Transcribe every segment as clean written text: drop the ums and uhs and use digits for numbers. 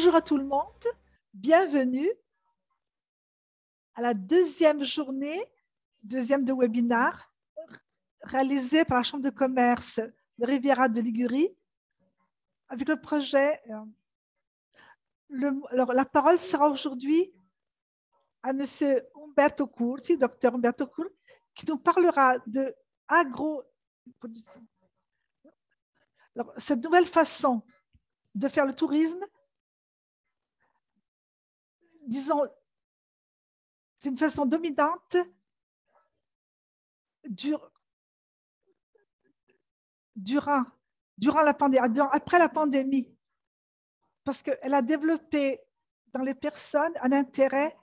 Bonjour à tout le monde, bienvenue à la deuxième journée, deuxième de webinaire réalisé par la Chambre de commerce de Riviera de Ligurie avec le projet. Alors, la parole sera aujourd'hui à M. Umberto Curti, docteur Umberto Curti, qui nous parlera de agroproduction. Alors, cette nouvelle façon de faire le tourisme, disons, c'est une façon dominante après la pandémie, parce qu'elle a développé dans les personnes un intérêt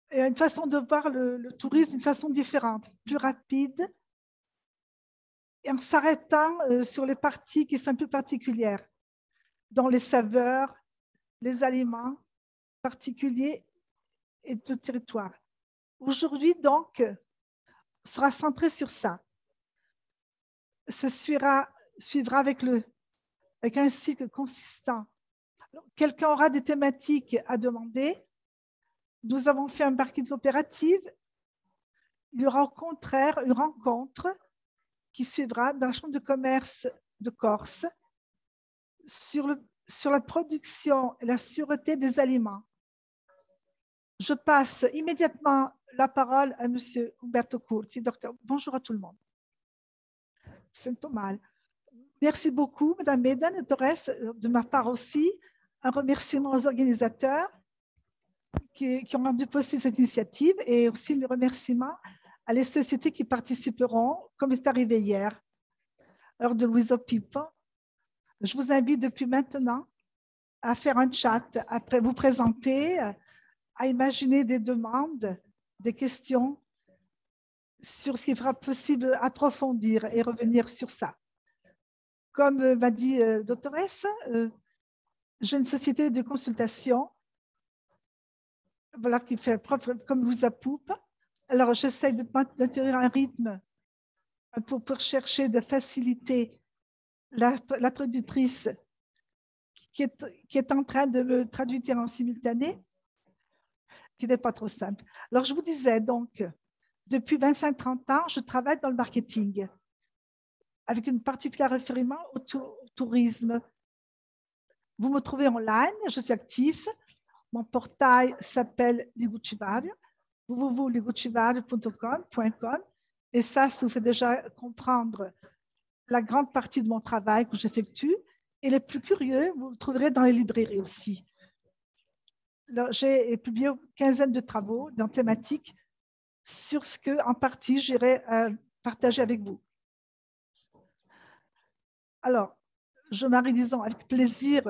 et une façon de voir le tourisme d'une façon différente, plus rapide, et en s'arrêtant sur les parties qui sont un peu particulières, dont les saveurs, les aliments particuliers et de territoire. Aujourd'hui, donc, sera centré sur ça. Ça suivra avec un cycle consistant. Quelqu'un aura des thématiques à demander. Nous avons fait un parking coopérative. Il y aura au contraire une rencontre qui suivra dans la Chambre de commerce de Corse sur la production et la sûreté des aliments. Je passe immédiatement la parole à M. Umberto Curti. Docteur, bonjour à tout le monde. C'est mal. Merci beaucoup, Mme Medan et Torres, de ma part aussi. Un remerciement aux organisateurs qui ont rendu possible cette initiative et aussi le remerciement à les sociétés qui participeront, comme c'est arrivé hier, heure de Louise Pipo. Je vous invite depuis maintenant à faire un chat, après vous présenter, à imaginer des demandes, des questions sur ce qui fera possible approfondir et revenir sur ça. Comme m'a dit Dr. S, j'ai une société de consultation voilà, qui fait propre comme Louisa Poupe. Alors, j'essaie de maintenir un rythme pour chercher de faciliter la traductrice qui est en train de me traduire en simultané, qui n'est pas trop simple. Alors, je vous disais donc, depuis 25-30 ans, je travaille dans le marketing avec une particulière référence au tourisme. Vous me trouvez en ligne, je suis actif. Mon portail s'appelle Ligucivario, www.ligucivario.com. Et ça vous fait déjà comprendre la grande partie de mon travail que j'effectue. Et les plus curieux, vous le trouverez dans les librairies aussi. J'ai publié une quinzaine de travaux dans thématiques sur ce que, en partie, j'irai partager avec vous. Alors, je marie, disons, avec plaisir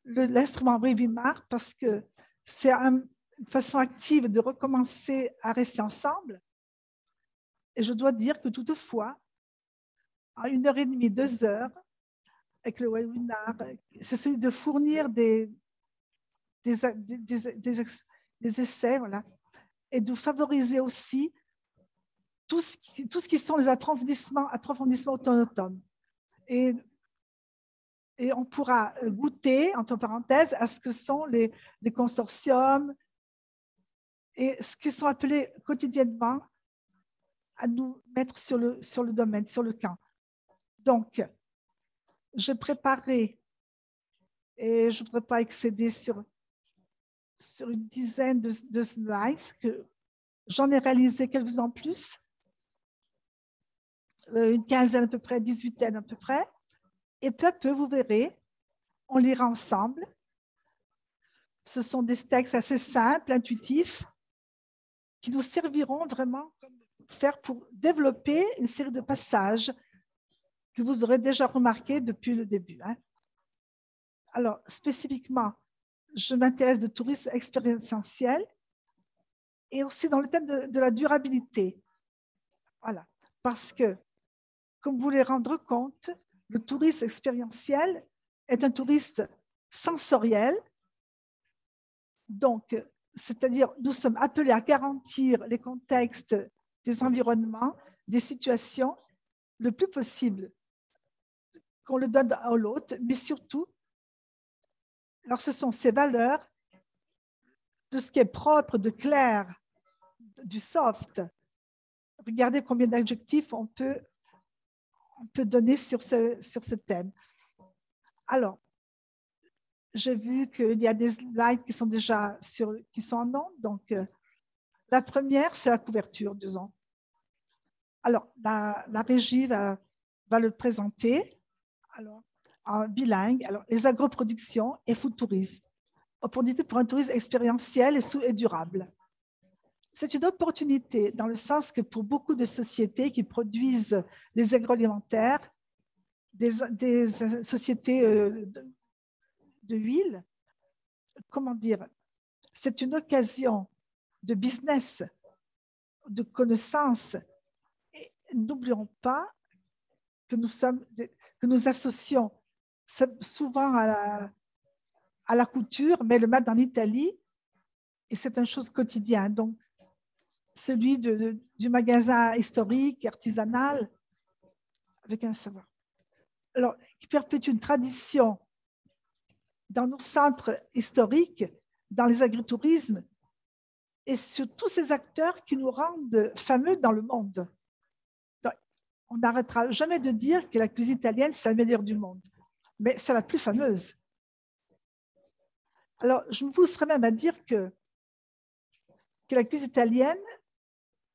l'instrument Brivimart parce que c'est une façon active de recommencer à rester ensemble. Et je dois dire que toutefois, à 1h30, 2 heures, avec le webinar, c'est celui de fournir des essais, voilà, et de favoriser aussi tout ce qui sont les approfondissements autonomes. Et on pourra goûter, entre parenthèses, à ce que sont les consortiums et ce qui sont appelés quotidiennement à nous mettre sur le domaine, sur le camp. Donc, j'ai préparé, et je ne voudrais pas excéder sur une dizaine de slides, que j'en ai réalisé quelques-uns en plus, une quinzaine à peu près, 18 à peu près. Et peu à peu, vous verrez, on lira ensemble. Ce sont des textes assez simples, intuitifs, qui nous serviront vraiment pour développer une série de passages que vous aurez déjà remarqués depuis le début. Alors, spécifiquement, je m'intéresse au tourisme expérientiel et aussi dans le thème de la durabilité. Voilà, parce que, comme vous voulez rendre compte, le tourisme expérientiel est un tourisme sensoriel. Donc, c'est-à-dire, nous sommes appelés à garantir les contextes des environnements, des situations, le plus possible qu'on le donne à l'autre, mais surtout Alors, ce sont ces valeurs de ce qui est propre, de clair, du soft. Regardez combien d'adjectifs on peut donner sur ce thème. Alors, j'ai vu qu'il y a des slides qui sont déjà qui sont en ondes. Donc, la première, c'est la couverture, disons. Alors, la régie va le présenter. Alors, en bilingue, alors, les agroproductions et food tourisme. Opportunité pour un tourisme expérientiel et durable. C'est une opportunité dans le sens que pour beaucoup de sociétés qui produisent des agroalimentaires, des sociétés de huile, comment dire, c'est une occasion de business, de connaissances. Et n'oublions pas que nous associons souvent à la couture, mais le made en Italie, et c'est une chose quotidienne. Donc, celui du magasin historique, artisanal, avec un savoir. Alors, qui perpétue une tradition dans nos centres historiques, dans les agritourismes, et sur tous ces acteurs qui nous rendent fameux dans le monde. Donc, on n'arrêtera jamais de dire que la cuisine italienne, c'est la meilleure du monde, mais c'est la plus fameuse. Alors, je me pousserais même à dire que la cuisine italienne,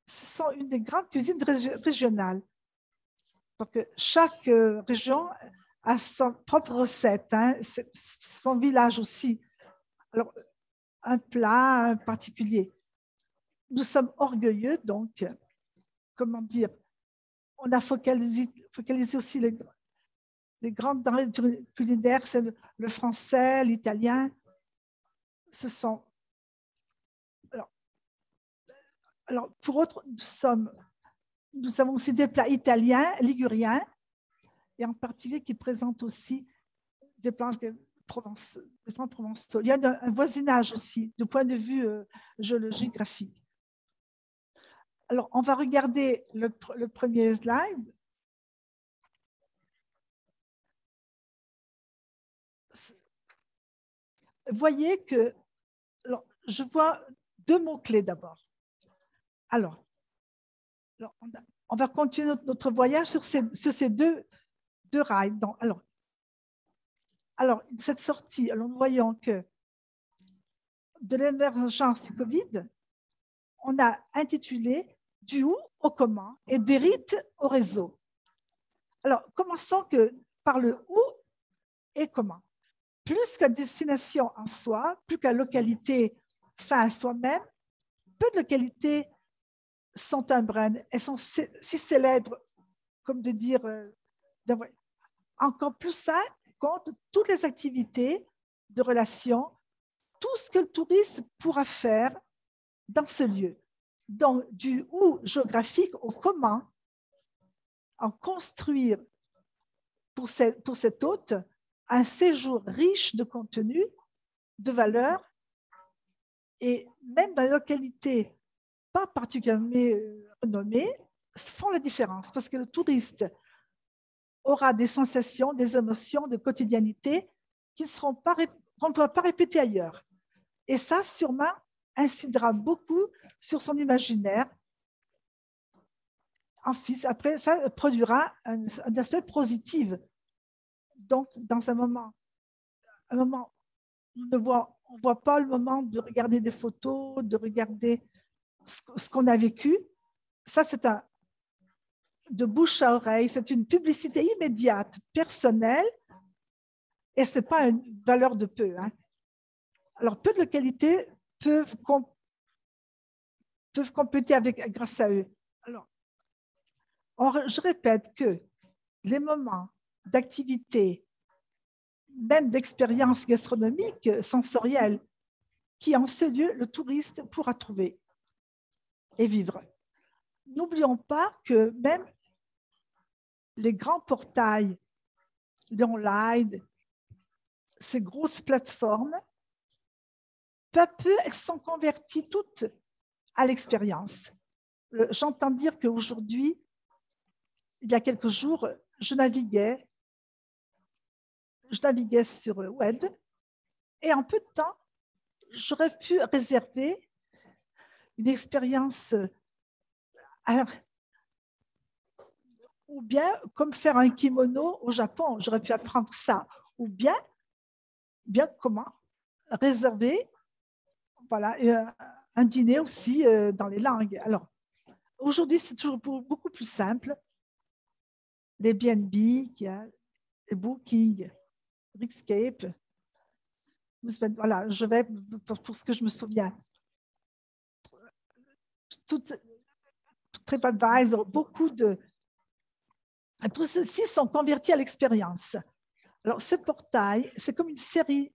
ce sont une des grandes cuisines régionales. Donc, chaque région a sa propre recette, hein, son village aussi. Alors, un plat particulier. Nous sommes orgueilleux, donc, comment dire, on a focalisé aussi les grandes denrées culinaires, c'est le français, l'italien. Ce sont. Alors, pour autres, nous avons aussi des plats italiens, liguriens, et en particulier qui présentent aussi des plats provençaux. Il y a un voisinage aussi, du point de vue géographique. Alors, on va regarder le premier slide. Voyez que, alors, je vois deux mots-clés d'abord. Alors, on va continuer notre voyage sur ces deux rails. Donc, alors, cette sortie, alors nous voyons que de l'émergence du Covid, on a intitulé du où au comment et des rites au réseau. Alors, commençons par le où et comment. Plus qu'à destination en soi, plus qu'à localité fin à soi-même, peu de localités sont un brand. Elles sont si célèbres, comme de dire, encore plus ça compte toutes les activités de relations, tout ce que le touriste pourra faire dans ce lieu. Donc, du où géographique au comment, en construire pour cet hôte un séjour riche de contenu, de valeurs, et même dans les localités pas particulièrement renommées, font la différence parce que le touriste aura des sensations, des émotions de quotidienneté qu'on ne pourra pas répéter ailleurs. Et ça, sûrement, incidera beaucoup sur son imaginaire. Après, ça produira un aspect positif. Donc, dans un moment on ne voit pas le moment de regarder des photos, de regarder ce qu'on a vécu. Ça, c'est de bouche à oreille, c'est une publicité immédiate, personnelle, et ce n'est pas une valeur de peu. Hein. Alors, peu de localités peuvent compléter grâce à eux. Alors, je répète que les moments d'activité, même d'expérience gastronomique, sensorielle, qui en ce lieu le touriste pourra trouver et vivre. N'oublions pas que même les grands portails, l'online, ces grosses plateformes, peu à peu, elles sont converties toutes à l'expérience. J'entends dire qu'aujourd'hui, il y a quelques jours, je naviguais sur le web Et en peu de temps, j'aurais pu réserver une expérience ou bien comme faire un kimono au Japon, j'aurais pu apprendre ça, ou bien comment réserver voilà, un dîner aussi dans les langues. Alors, aujourd'hui, c'est toujours beaucoup plus simple. Les BNB, les Booking, Rickscape. Voilà, je vais pour ce que je me souviens. TripAdvisor, beaucoup de... Tous ceux-ci sont convertis à l'expérience. Alors, ce portail, c'est comme une série.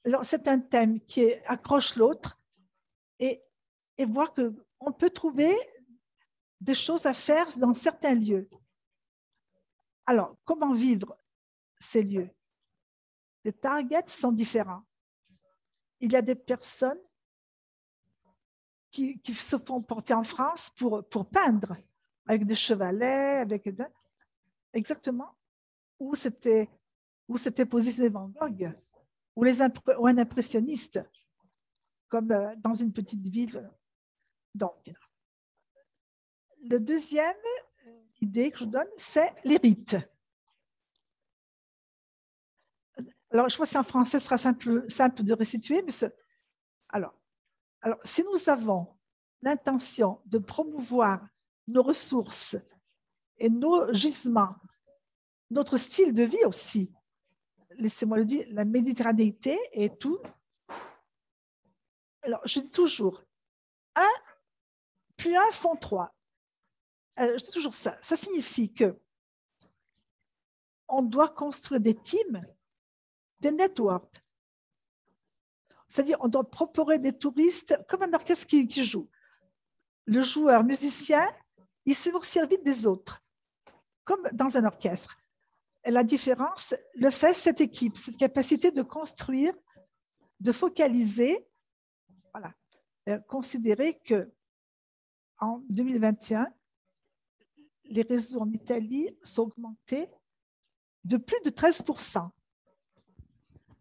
Alors, c'est un thème qui accroche l'autre et voir qu'on peut trouver des choses à faire dans certains lieux. Alors, comment vivre ces lieux? Les targets sont différents. Il y a des personnes qui se font porter en France pour peindre, avec des chevalets, exactement où s'était positionné Van Gogh, ou un impressionniste, comme dans une petite ville. Donc, le deuxième idée que je vous donne, c'est les rites. Alors, je crois que c'est en français, ce sera simple de restituer, mais alors, si nous avons l'intention de promouvoir nos ressources et nos gisements, notre style de vie aussi, laissez-moi le dire, la méditerranéité et tout. Alors, je dis toujours, 1 plus 1 font 3. Je dis toujours ça. Ça signifie que on doit construire des teams, des networks. C'est-à-dire, on doit proposer des touristes comme un orchestre qui joue. Le joueur musicien, il se servir des autres, comme dans un orchestre. Et la différence, le fait, cette équipe, cette capacité de construire, de focaliser, voilà, considérer que en 2021, les réseaux en Italie sont augmentés de plus de 13%.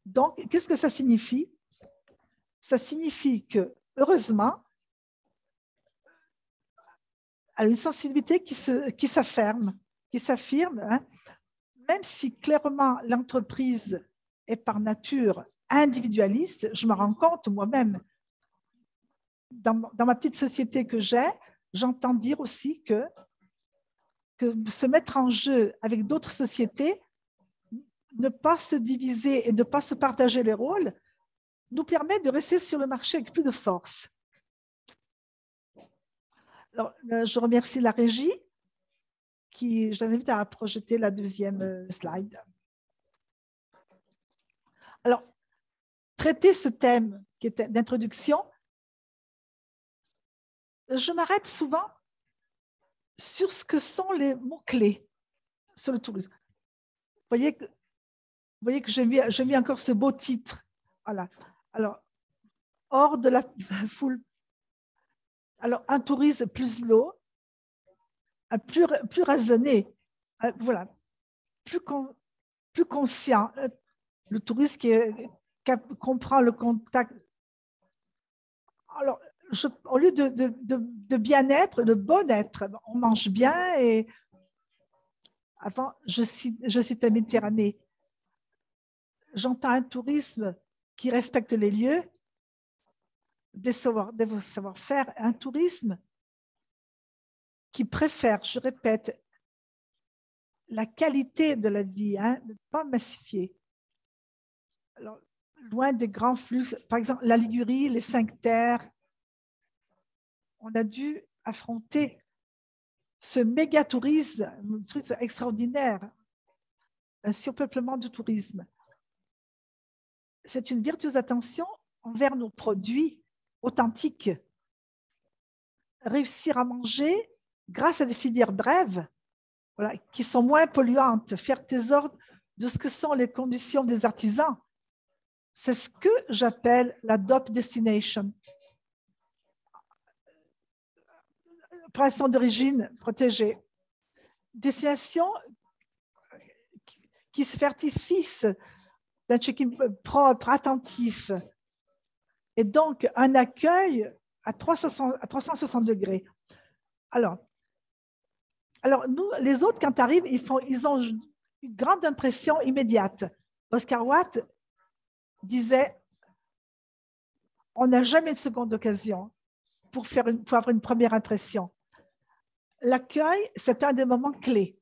Donc, qu'est-ce que ça signifie? Ça signifie que, heureusement, elle a une sensibilité qui s'affirme, hein, même si clairement l'entreprise est par nature individualiste, je me rends compte moi-même, dans ma petite société que j'ai, j'entends dire aussi que se mettre en jeu avec d'autres sociétés, ne pas se diviser et ne pas se partager les rôles, nous permet de rester sur le marché avec plus de force. Alors, je remercie la régie, je vous invite à projeter la deuxième slide. Alors, traiter ce thème qui était d'introduction, je m'arrête souvent sur ce que sont les mots-clés sur le tourisme. Vous voyez que j'ai mis encore ce beau titre. Voilà. Alors, hors de la foule. Alors, un tourisme plus low, plus raisonné, voilà, plus conscient. Le tourisme qui comprend le contact. Alors, au lieu de bien-être, de bon-être, on mange bien et avant, je cite la Méditerranée. J'entends un tourisme qui respecte les lieux, des savoir-faire, un tourisme qui préfère, je répète, la qualité de la vie, hein, ne pas massifier. Alors, loin des grands flux, par exemple, la Ligurie, les 5 terres, on a dû affronter ce méga tourisme, un truc extraordinaire, un surpeuplement du tourisme. C'est une virtueuse attention envers nos produits authentiques. Réussir à manger grâce à des filières brèves, voilà, qui sont moins polluantes, faire trésor de ce que sont les conditions des artisans. C'est ce que j'appelle la DOP Destination. Appellation d'origine protégée. Destination qui se certifie d'un check-in propre, attentif. Et donc, un accueil à 360 degrés. Alors, nous, les autres, quand tu arrives, ils ont une grande impression immédiate. Oscar Wilde disait, on n'a jamais une seconde occasion pour avoir une première impression. L'accueil, c'est un des moments clés.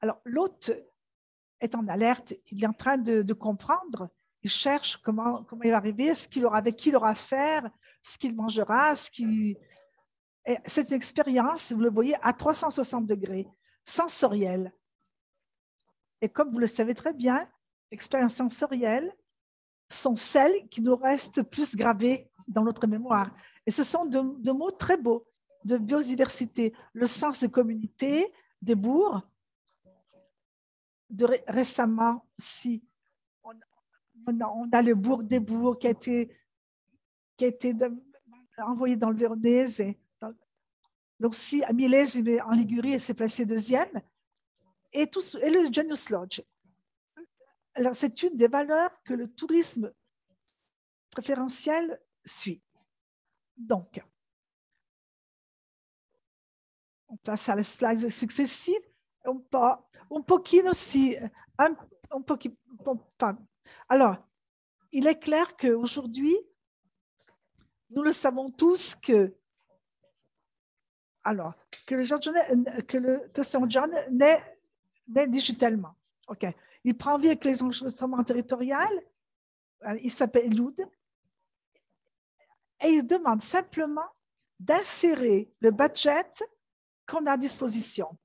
Alors, l'hôte est en alerte, il est en train de comprendre, il cherche comment il va arriver, avec qui il aura affaire, ce qu'il mangera, c'est une expérience, vous le voyez, à 360 degrés, sensorielle. Et comme vous le savez très bien, l'expérience sensorielle sont celles qui nous restent plus gravées dans notre mémoire. Et ce sont deux mots très beaux, de biodiversité, le sens de communauté, des bourgs. Récemment, si on a le bourg des bourgs qui a été envoyé dans le Véronèse. Donc, si à Milèse, en Ligurie, elle s'est placée deuxième. Et le Genius Lodge. Alors, c'est une des valeurs que le tourisme préférentiel suit. Donc, on passe à la slide successive. Un pochino aussi. Alors, il est clair qu'aujourd'hui, nous le savons tous que Saint John naît digitalement. OK. Il prend vie avec les enregistrements territoriaux. Il s'appelle Loud. Et il demande simplement d'insérer le budget qu'on a à disposition.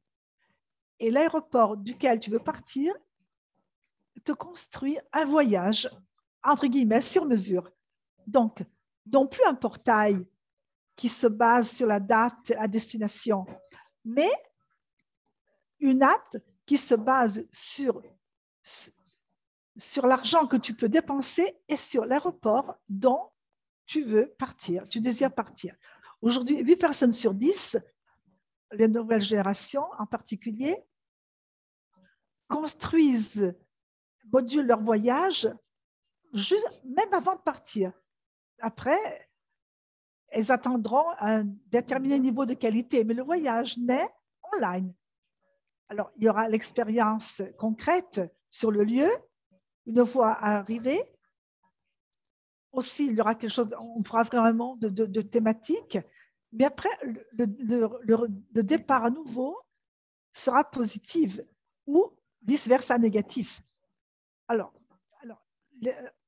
Et l'aéroport duquel tu veux partir te construit un voyage, entre guillemets, sur mesure. Donc, non plus un portail qui se base sur la date à destination, mais une app qui se base sur l'argent que tu peux dépenser et sur l'aéroport dont tu veux partir, tu désires partir. Aujourd'hui, 8 personnes sur 10, les nouvelles générations en particulier, modulent leur voyage même avant de partir. Après, elles attendront un déterminé niveau de qualité, mais le voyage naît online. Alors, il y aura l'expérience concrète sur le lieu, une fois arrivé. Aussi, il y aura quelque chose, on fera vraiment de thématique, mais après, le départ à nouveau sera positif ou vice-versa négatif. Alors,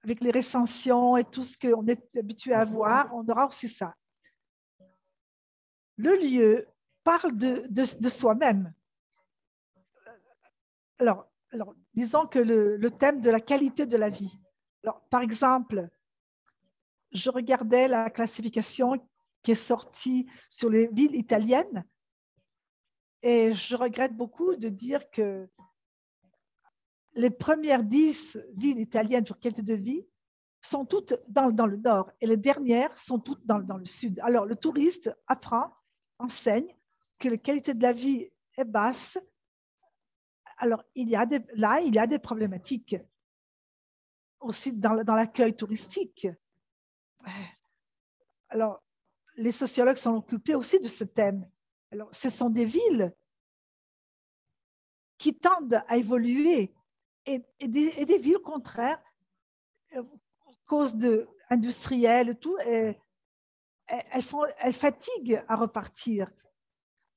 avec les recensions et tout ce qu'on est habitué à voir, on aura aussi ça. Le lieu parle de soi-même. Alors, disons que le thème de la qualité de la vie. Alors, par exemple, je regardais la classification qui est sortie sur les villes italiennes et je regrette beaucoup de dire que les premières 10 villes italiennes pour qualité de vie sont toutes dans le nord et les dernières sont toutes dans le sud. Alors, le touriste enseigne que la qualité de la vie est basse. Alors, il y a des problématiques aussi dans l'accueil touristique. Alors, les sociologues sont occupés aussi de ce thème. Alors, ce sont des villes qui tendent à évoluer et des villes contraires, à cause industrielles et tout, elles fatiguent à repartir.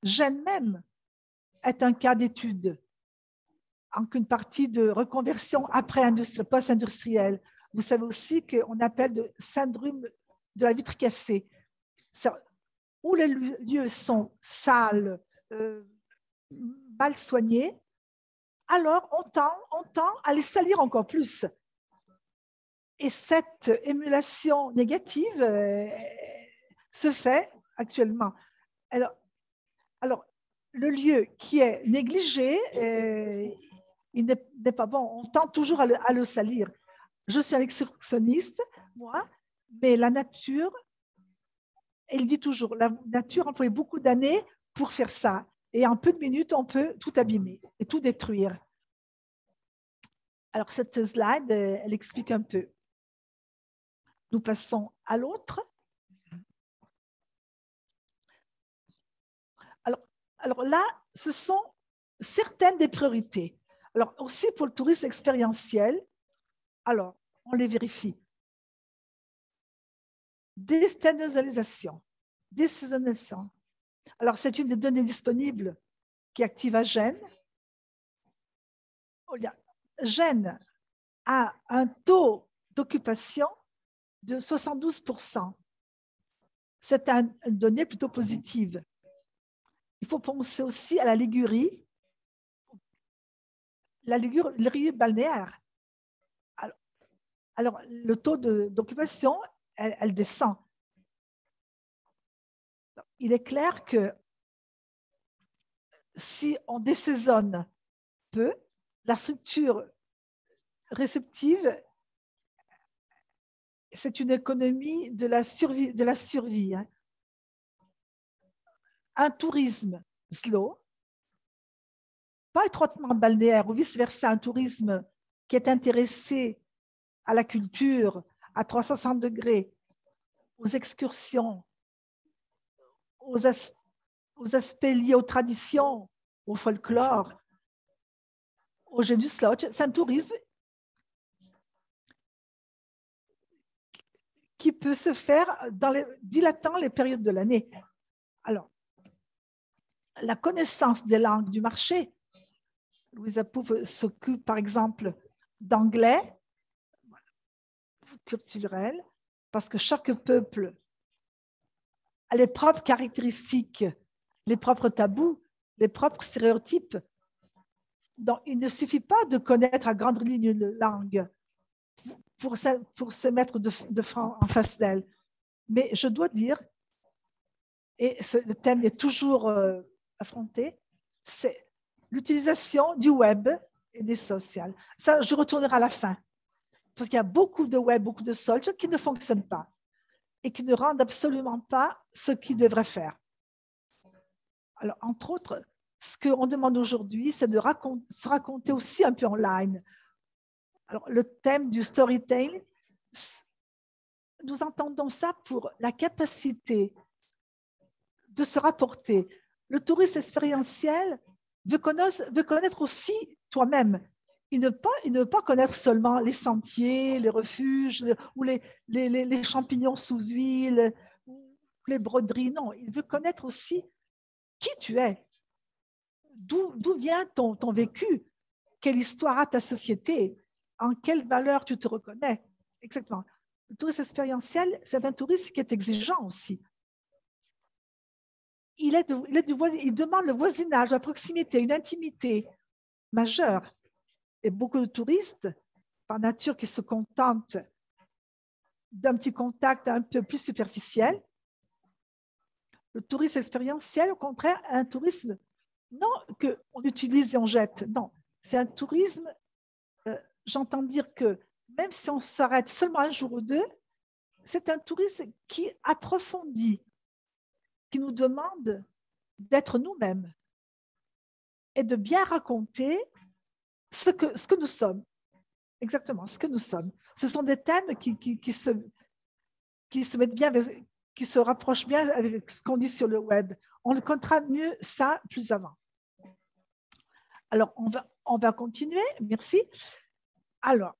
Gênes même est un cas d'étude en qu'une partie de reconversion après post-industrielle. Vous savez aussi qu'on appelle le syndrome de la vitre cassée, où les lieux sont sales, mal soignés, alors on tend à les salir encore plus. Et cette émulation négative se fait actuellement. Alors, le lieu qui est négligé, il n'est pas bon. On tend toujours à le salir. Je suis un excursionniste, moi, mais la nature, elle dit toujours, la nature emploie beaucoup d'années pour faire ça. Et en peu de minutes, on peut tout abîmer et tout détruire. Alors, cette slide, elle explique un peu. Nous passons à l'autre. Alors là, ce sont certaines des priorités. Alors, aussi pour le tourisme expérientiel, alors, on les vérifie. Déstabilisation. Désaisonnalisation. Alors, c'est une des données disponibles qui est active à Gênes. Gênes a un taux d'occupation de 72%. C'est une donnée plutôt positive. Il faut penser aussi à la Ligurie, la Ligurie balnéaire. Alors le taux d'occupation, elle descend. Il est clair que si on désaisonne peu, la structure réceptive, c'est une économie de la survie. Hein. Un tourisme slow, pas étroitement balnéaire ou vice-versa, un tourisme qui est intéressé à la culture, à 360 degrés, aux excursions, aux aspects liés aux traditions, au folklore, au Genius Lodge. C'est un tourisme qui peut se faire dilatant les périodes de l'année. Alors, la connaissance des langues du marché. Louisa Pouf s'occupe, par exemple, d'anglais, culturel, parce que chaque peuple a les propres caractéristiques, les propres tabous, les propres stéréotypes. Donc, il ne suffit pas de connaître à grande ligne une langue pour se mettre en face d'elle. Mais je dois dire, et le thème est toujours affronté, c'est l'utilisation du web et des sociales. Ça, je retournerai à la fin. Parce qu'il y a beaucoup de web, beaucoup de social qui ne fonctionnent pas et qui ne rendent absolument pas ce qu'ils devraient faire. Alors, entre autres, ce qu'on demande aujourd'hui, c'est de se raconter aussi un peu online. Alors, le thème du storytelling, nous entendons ça pour la capacité de se rapporter. Le tourisme expérientiel veut connaître aussi toi-même. Il ne veut pas connaître seulement les sentiers, les refuges ou les champignons sous huile, les broderies. Non, il veut connaître aussi qui tu es, d'où vient ton vécu, quelle histoire a ta société, en quelle valeur tu te reconnais. Exactement. Le tourisme expérientiel, c'est un tourisme qui est exigeant aussi. Il demande le voisinage, la proximité, une intimité majeure. Et beaucoup de touristes, par nature, qui se contentent d'un petit contact un peu plus superficiel. Le tourisme expérientiel, au contraire, est un tourisme, non qu'on utilise et on jette, non. C'est un tourisme, j'entends dire que même si on s'arrête seulement un jour ou deux, c'est un tourisme qui approfondit, qui nous demande d'être nous-mêmes et de bien raconter ce que nous sommes. Exactement, ce que nous sommes. Ce sont des thèmes qui se mettent bien, qui se rapprochent bien avec ce qu'on dit sur le web. On le connaîtra mieux ça plus avant. Alors, on va continuer. Merci. Alors,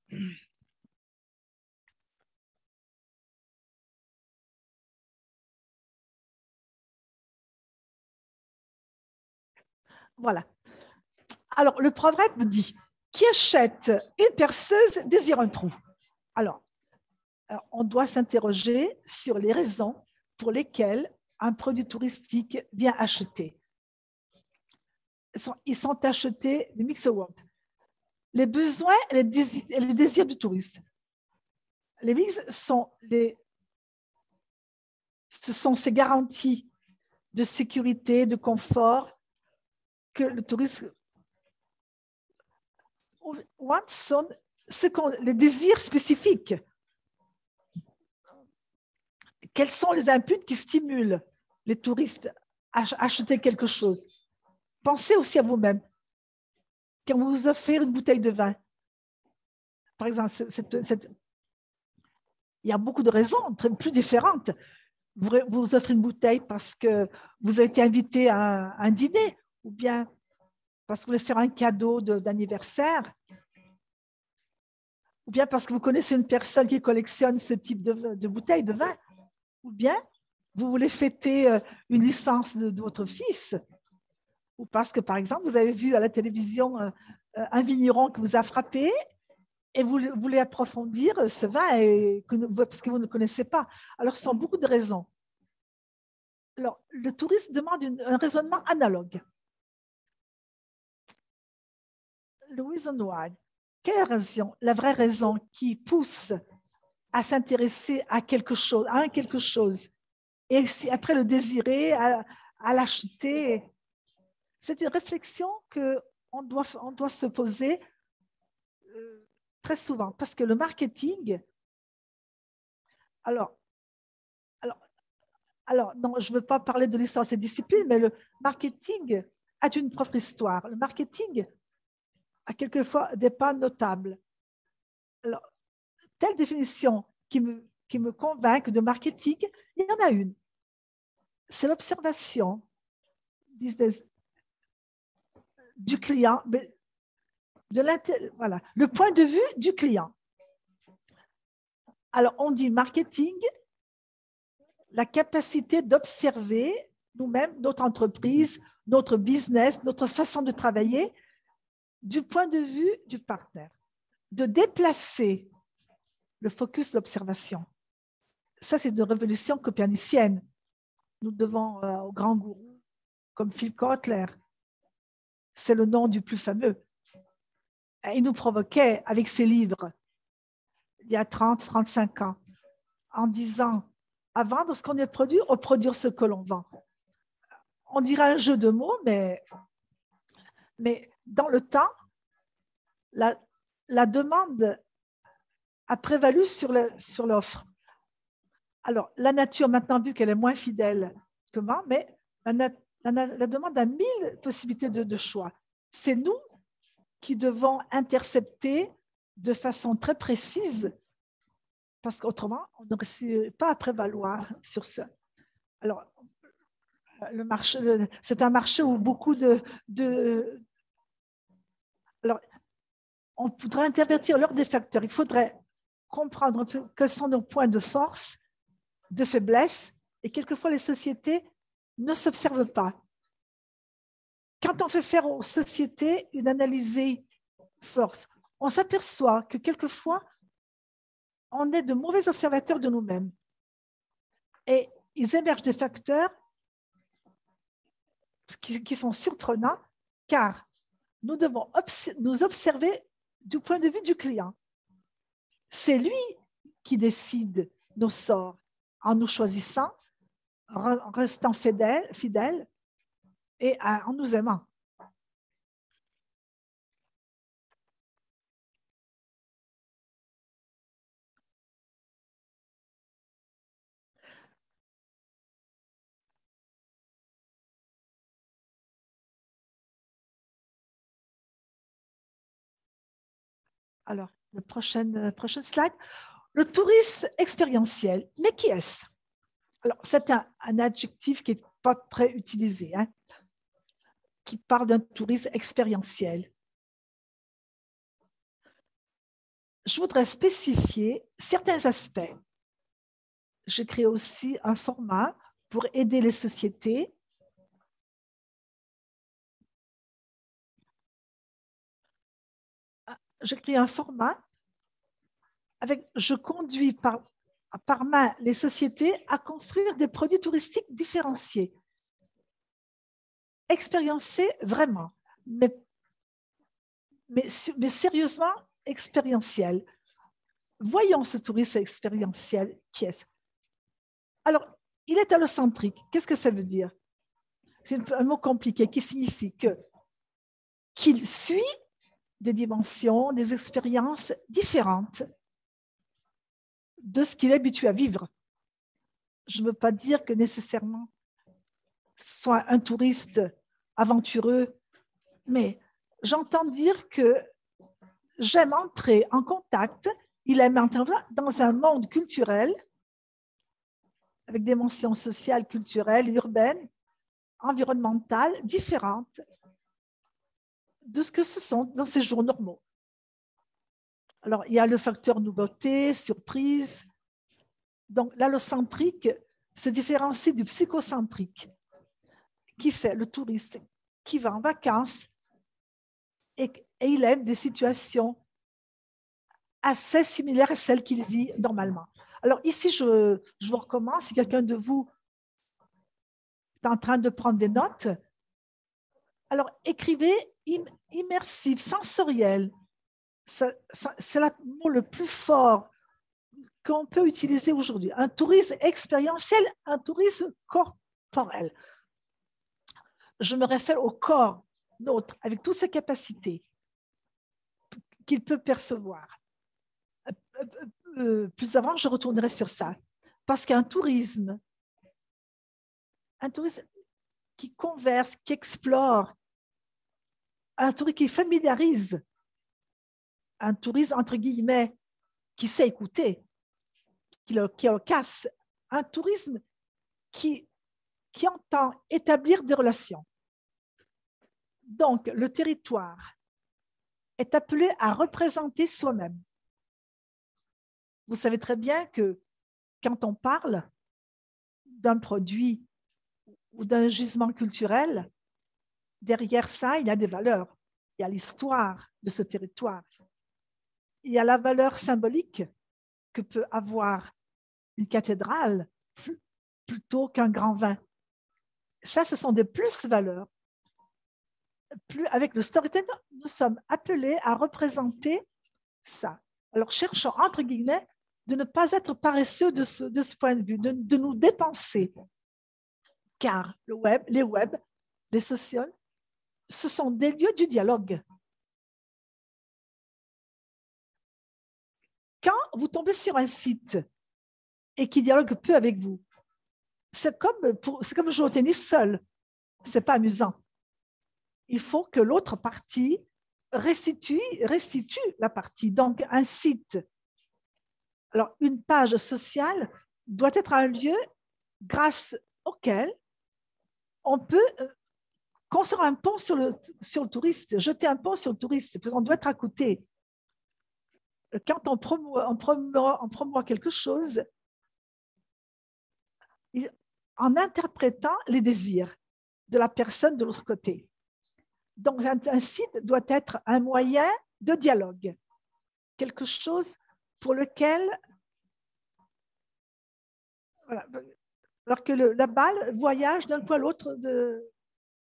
voilà. Alors, le proverbe dit « Qui achète une perceuse désire un trou ». Alors, on doit s'interroger sur les raisons pour lesquelles un produit touristique vient acheter. Ils sont achetés, les mix awards, les besoins et les désirs du touriste. Les mix ce sont ces garanties de sécurité, de confort que le touriste sont les désirs spécifiques. Quels sont les inputs qui stimulent les touristes à acheter quelque chose? Pensez aussi à vous-même. Quand vous offrez une bouteille de vin, par exemple, il y a beaucoup de raisons plus différentes. Vous offrez une bouteille parce que vous avez été invité à un dîner, ou bien parce que vous voulez faire un cadeau d'anniversaire, ou bien parce que vous connaissez une personne qui collectionne ce type de bouteille de vin, ou bien vous voulez fêter une licence de votre fils, ou parce que, par exemple, vous avez vu à la télévision un vigneron qui vous a frappé et vous voulez approfondir ce vin parce que vous ne connaissez pas. Alors, ce sont beaucoup de raisons. Alors, le touriste demande un raisonnement analogue. Le reason why. Quelle est la raison, la vraie raison qui pousse à s'intéresser à quelque chose, à un quelque chose, et après le désirer, à l'acheter? C'est une réflexion qu'on doit se poser très souvent, parce que le marketing, alors non, je ne veux pas parler de l'histoire de cette discipline, mais le marketing a une propre histoire. Le marketing a quelquefois des pas notables. Alors, telle définition qui me convainc de marketing, il y en a une. C'est l'observation du client, voilà, le point de vue du client. Alors, on dit marketing, la capacité d'observer nous-mêmes, notre entreprise, notre business, notre façon de travailler du point de vue du partenaire, de déplacer le focus d'observation. Ça, c'est une révolution copernicienne. Nous devons au grand gourou comme Phil Kotler. C'est le nom du plus fameux. Et il nous provoquait avec ses livres il y a 30, 35 ans en disant avant vendre ce qu'on est produit ou produire ce que l'on vend. On dirait un jeu de mots, mais dans le temps, la demande a prévalu sur l'offre. Alors, la nature, maintenant, vu qu'elle est moins fidèle que moi, mais la demande a 1000 possibilités de choix. C'est nous qui devons intercepter de façon très précise, parce qu'autrement, on ne réussit pas à prévaloir sur ça. Alors, le marché, c'est un marché où beaucoup alors, on voudrait intervertir l'ordre des facteurs. Il faudrait comprendre quels sont nos points de force, de faiblesse, et quelquefois les sociétés ne s'observent pas. Quand on fait faire aux sociétés une analyse force, on s'aperçoit que quelquefois, on est de mauvais observateurs de nous-mêmes. Et ils émergent des facteurs qui sont surprenants, car nous devons nous observer du point de vue du client. C'est lui qui décide nos sorts en nous choisissant, en restant fidèle et en nous aimant. Alors, le prochain slide. Le tourisme expérientiel. Mais qui est-ce? Alors, c'est un adjectif qui n'est pas très utilisé, hein, qui parle d'un tourisme expérientiel. Je voudrais spécifier certains aspects. J'ai créé aussi un format pour aider les sociétés j'ai créé un format avec, je conduis par main les sociétés à construire des produits touristiques différenciés, expériencés vraiment, mais sérieusement expérientiel. Voyons ce tourisme expérientiel qui est. Alors, il est allocentrique. Qu'est-ce que ça veut dire? C'est un mot compliqué qui signifie qu'il suit des dimensions, des expériences différentes de ce qu'il est habitué à vivre. Je ne veux pas dire que nécessairement soit un touriste aventureux, mais j'entends dire que j'aime entrer en contact, il aime entrer dans un monde culturel avec des dimensions sociales, culturelles, urbaines, environnementales, différentes de ce que ce sont dans ces jours normaux. Alors, il y a le facteur nouveauté, surprise. Donc, l'allocentrique se différencie du psychocentrique, qui fait le touriste qui va en vacances et il aime des situations assez similaires à celles qu'il vit normalement. Alors, ici, je vous recommande, si quelqu'un de vous est en train de prendre des notes, alors écrivez immersif, sensoriel. C'est le mot le plus fort qu'on peut utiliser aujourd'hui. Un tourisme expérientiel, un tourisme corporel. Je me réfère au corps nôtre, avec toutes ses capacités qu'il peut percevoir. Plus avant, je retournerai sur ça. Parce qu'un tourisme qui converse, qui explore, un tourisme qui familiarise, un tourisme, entre guillemets, qui sait écouter, qui casse, un tourisme qui entend établir des relations. Donc, le territoire est appelé à représenter soi-même. Vous savez très bien que quand on parle d'un produit ou d'un gisement culturel, derrière ça, il y a des valeurs. Il y a l'histoire de ce territoire. Il y a la valeur symbolique que peut avoir une cathédrale plutôt qu'un grand vin. Ça, ce sont des plus-valeurs. Avec le storytelling, nous sommes appelés à représenter ça. Alors, cherchons, entre guillemets, de ne pas être paresseux de ce point de vue, de nous dépenser. Car les web, les sociaux, ce sont des lieux du dialogue. Quand vous tombez sur un site et qui dialogue peu avec vous, c'est comme jouer au tennis seul. Ce n'est pas amusant. Il faut que l'autre partie restitue la partie. Donc, un site, alors une page sociale doit être un lieu grâce auquel on peut construire un pont sur le touriste, jeter un pont sur le touriste, parce qu'on doit être à côté. Quand on promouvoit quelque chose, en interprétant les désirs de la personne de l'autre côté. Donc, un site doit être un moyen de dialogue, quelque chose pour lequel, voilà, alors que la balle voyage d'un point à l'autre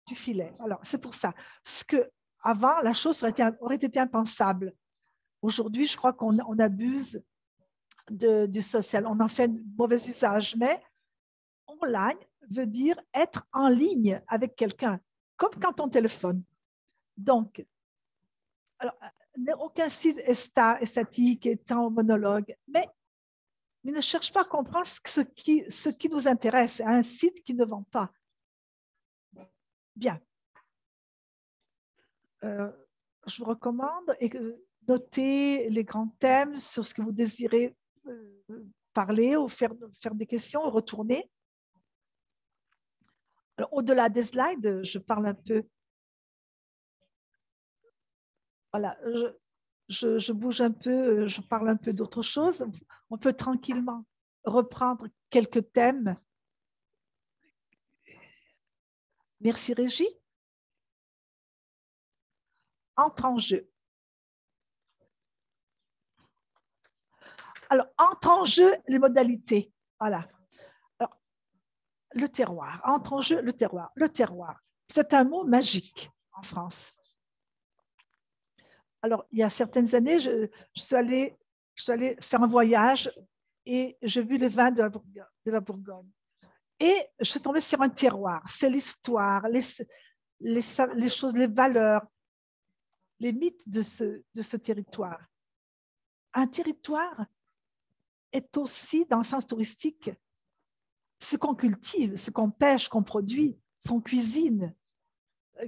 du filet. Alors, c'est pour ça. Ce que avant, la chose aurait été impensable. Aujourd'hui, je crois qu'on abuse du social. On en fait un mauvais usage, mais online veut dire être en ligne avec quelqu'un, comme quand on téléphone. Donc, alors, aucun site est statique, est en monologue, mais ne cherche pas à comprendre ce qui nous intéresse. Un site qui ne vend pas. Bien. Je vous recommande et notez les grands thèmes sur ce que vous désirez parler ou faire des questions ou retourner. Au-delà des slides, je parle un peu. Voilà, je bouge un peu, je parle un peu d'autre chose. On peut tranquillement reprendre quelques thèmes. Merci, Régie. Entre en jeu. Alors, entre en jeu les modalités. Voilà. Alors, le terroir. Entre en jeu le terroir. Le terroir, c'est un mot magique en France. Alors, il y a certaines années, je suis allée faire un voyage et j'ai vu les vins de la Bourgogne. Et je suis tombée sur un terroir. C'est l'histoire, les choses, les valeurs, les mythes de ce territoire. Un territoire est aussi, dans le sens touristique, ce qu'on cultive, ce qu'on pêche, qu'on produit, son cuisine.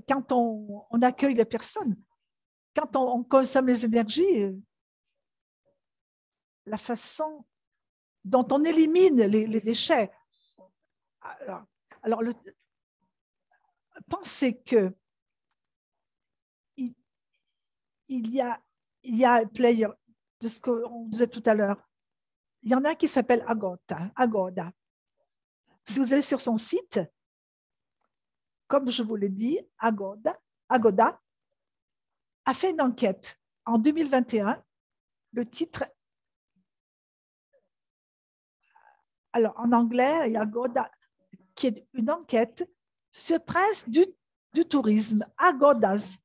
Quand on accueille les personnes, quand on consomme les énergies, la façon dont on élimine les déchets. Alors pensez que il y a un player de ce qu'on disait tout à l'heure. Il y en a un qui s'appelle Agoda. Si vous allez sur son site, comme je vous l'ai dit, Agoda a fait une enquête en 2021. Le titre, alors en anglais, il y a Agoda, qui est une enquête sur 13 du tourisme, Agodas.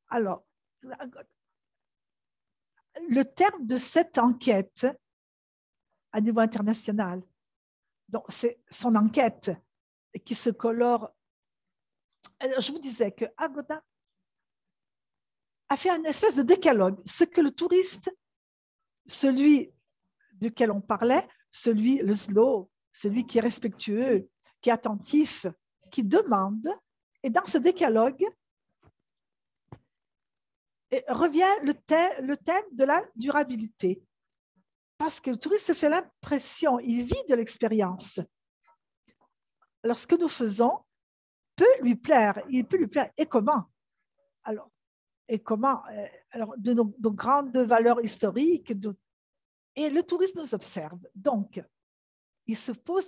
Alors, le terme de cette enquête à niveau international, donc c'est son enquête qui se colore. Je vous disais que Agoda a fait une espèce de décalogue, ce que le touriste, celui duquel on parlait, le slow, celui qui est respectueux, qui est attentif, qui demande, et dans ce décalogue, revient le thème de la durabilité. Parce que le touriste se fait l'impression, il vit de l'expérience. Alors, ce que nous faisons peut lui plaire. Il peut lui plaire. Et comment? Alors, de nos grandes valeurs historiques. Et le touriste nous observe. Donc, il se pose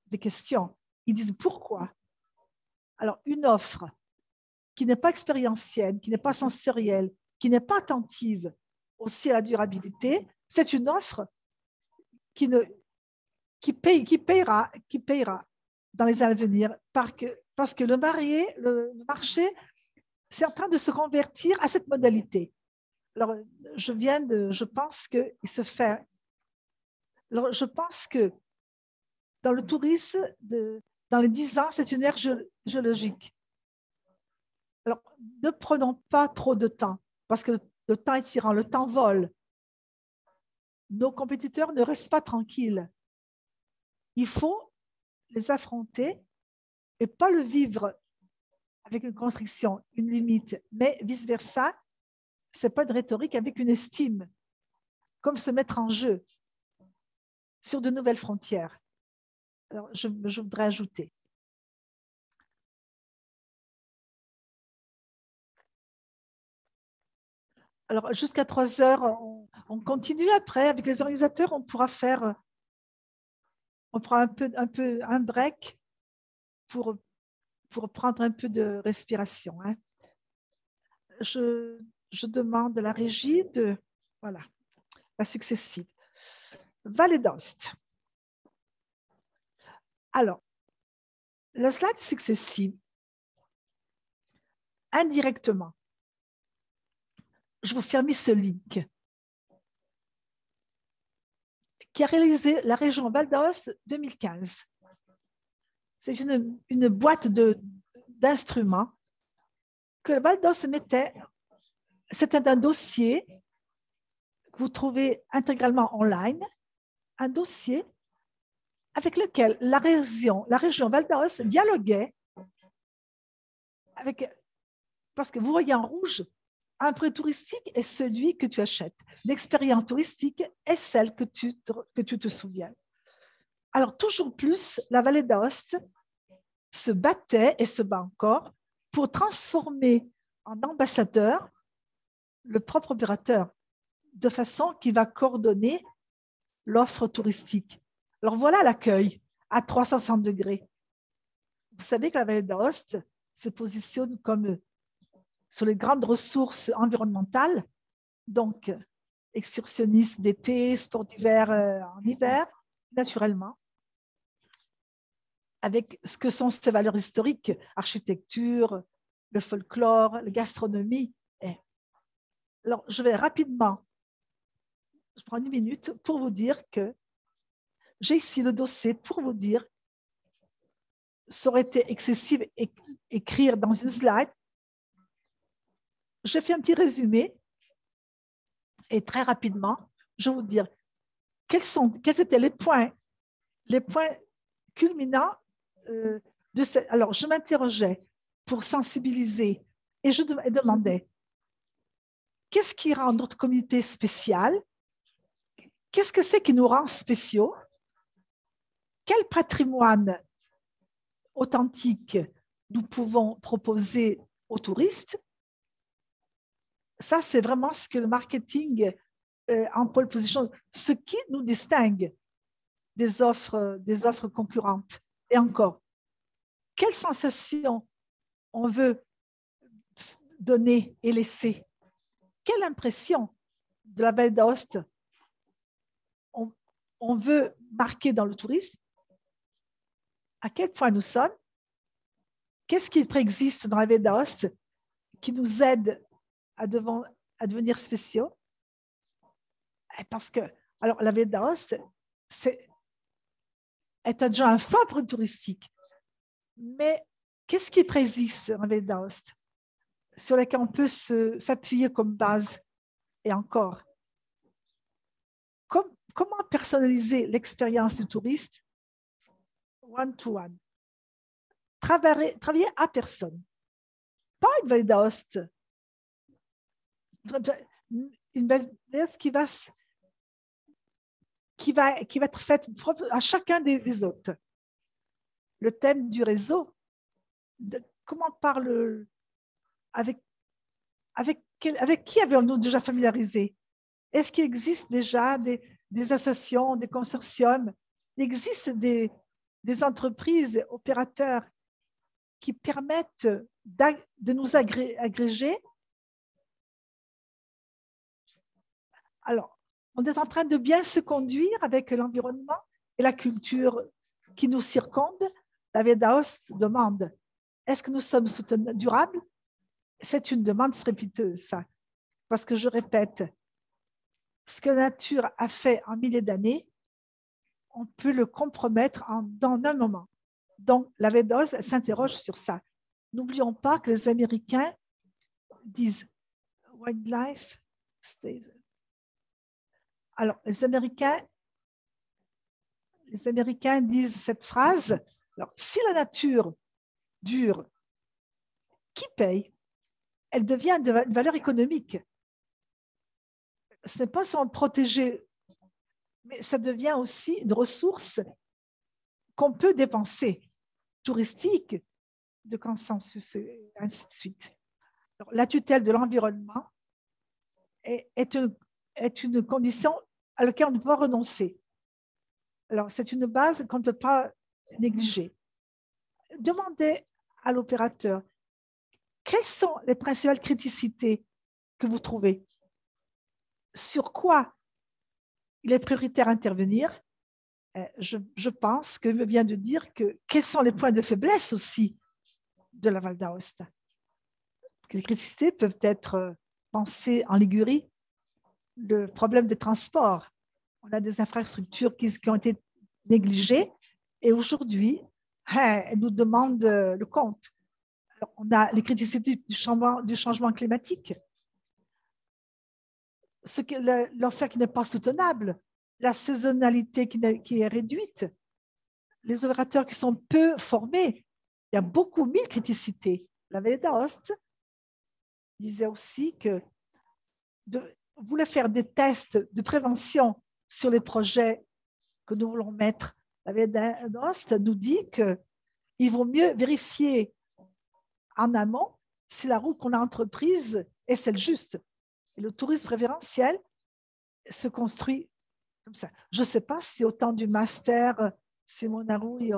des questions. Ils disent pourquoi? Alors, une offre qui n'est pas expérientielle, qui n'est pas sensorielle, qui n'est pas attentive aussi à la durabilité, c'est une offre qui payera dans les années à venir parce que le marché, c'est en train de se convertir à cette modalité. Alors, je pense qu'il se fait. Alors, je pense que dans le tourisme, dans les 10 ans, c'est une ère géologique. Alors, ne prenons pas trop de temps parce que le temps est tirant, le temps vole. Nos compétiteurs ne restent pas tranquilles. Il faut les affronter et pas le vivre avec une constriction, une limite, mais vice-versa, ce n'est pas une rhétorique avec une estime, comme se mettre en jeu sur de nouvelles frontières. Alors, je voudrais ajouter. Alors, jusqu'à 3 heures, on continue après. Avec les organisateurs, on pourra un break pour prendre un peu de respiration. Hein. Je demande à la régie voilà, la successive. Vallée d'Aoste. Alors, la slide successive, indirectement, je vous fais ce link qui a réalisé la région Val d'Aoste 2015. C'est une boîte d'instruments que le Val d'Aoste mettait. C'était un dossier que vous trouvez intégralement online, un dossier avec lequel la région Val d'Aoste dialoguait parce que vous voyez en rouge, un prix touristique est celui que tu achètes. L'expérience touristique est celle que tu te souviens. Alors, toujours plus, la vallée d'Aoste se battait et se bat encore pour transformer en ambassadeur le propre opérateur de façon qui va coordonner l'offre touristique. Alors, voilà l'accueil à 360 degrés. Vous savez que la vallée d'Aoste se positionne comme sur les grandes ressources environnementales, donc excursionnistes d'été, sport d'hiver en hiver, naturellement, avec ce que sont ces valeurs historiques, architecture, le folklore, la gastronomie. Alors, je vais rapidement, je prends 1 minute pour vous dire que j'ai ici le dossier pour vous dire, ça aurait été excessif écrire dans une slide. Je fais un petit résumé et très rapidement, je vais vous dire quels étaient les points culminants de cette. Alors, je m'interrogeais pour sensibiliser Et je demandais, qu'est-ce qui rend notre communauté spéciale? Qu'est-ce que c'est qui nous rend spéciaux? Quel patrimoine authentique nous pouvons proposer aux touristes? Ça, c'est vraiment ce que le marketing en pole position, ce qui nous distingue des offres concurrentes. Et encore, quelle sensation on veut donner et laisser? Quelle impression de la Vallée d'Aoste on veut marquer dans le tourisme? À quel point nous sommes? Qu'est-ce qui préexiste dans la Vallée d'Aoste qui nous aide à devenir spéciaux? Parce que, alors, la Vallée d'Aoste est déjà un fort touristique. Mais qu'est-ce qui préexiste dans la Vallée d'Aoste sur laquelle on peut s'appuyer comme base? Et encore, comment personnaliser l'expérience du touriste one-to-one? Travailler à personne. Pas une Vallée d'Aoste. Une Vallée d'Aoste qui va être faite à chacun des autres. Le thème du réseau, comment on parle avec qui avons-nous déjà familiarisé? Est-ce qu'il existe déjà des associations, des consortiums? Il existe des entreprises, opérateurs qui permettent de nous agréger. Alors, on est en train de bien se conduire avec l'environnement et la culture qui nous circonde. La Vallée d'Aoste demande, est-ce que nous sommes durables? C'est une demande strépiteuse, ça. Parce que je répète, ce que la nature a fait en milliers d'années, on peut le compromettre dans un moment. Donc, la Vallée d'Aoste s'interroge sur ça. N'oublions pas que les Américains disent « wildlife stays ». Alors, les Américains disent cette phrase. Alors, si la nature dure, qui paye? Elle devient une valeur économique. Ce n'est pas seulement protéger, mais ça devient aussi une ressource qu'on peut dépenser, touristique, de consensus, et ainsi de suite. Alors, la tutelle de l'environnement est une condition à laquelle on ne peut pas renoncer. Alors, c'est une base qu'on ne peut pas négliger. Demandez à l'opérateur, quelles sont les principales criticités que vous trouvez? Sur quoi il est prioritaire d'intervenir? Je pense que je viens de dire quels sont les points de faiblesse aussi de la Val d'Aoste. Les criticités peuvent être pensées en Ligurie, le problème de transport. On a des infrastructures qui ont été négligées et aujourd'hui, elles nous demandent le compte. Alors, on a les criticités du changement climatique, l'offre qui n'est pas soutenable, la saisonnalité qui est réduite, les opérateurs qui sont peu formés. Il y a beaucoup mille criticités. La Vallée d'Aoste disait aussi que voulait faire des tests de prévention sur les projets que nous voulons mettre. La Vallée d'Aoste nous dit qu'il vaut mieux vérifier en amont si la route qu'on a entreprise est celle juste. Et le tourisme révérentiel se construit comme ça. Je ne sais pas si au temps du master, Simon Arouille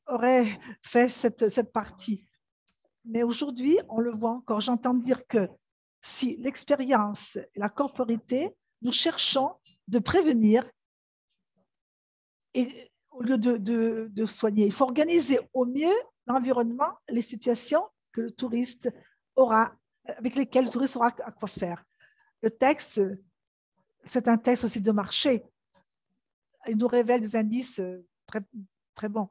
aurait fait cette partie. Mais aujourd'hui, on le voit encore. J'entends dire que si l'expérience et la corporité, nous cherchons de prévenir et, au lieu de soigner. Il faut organiser au mieux l'environnement, les situations que le touriste aura, avec lesquelles le touriste aura à quoi faire. Le texte, c'est un texte aussi de marché. Il nous révèle des indices très, très bons.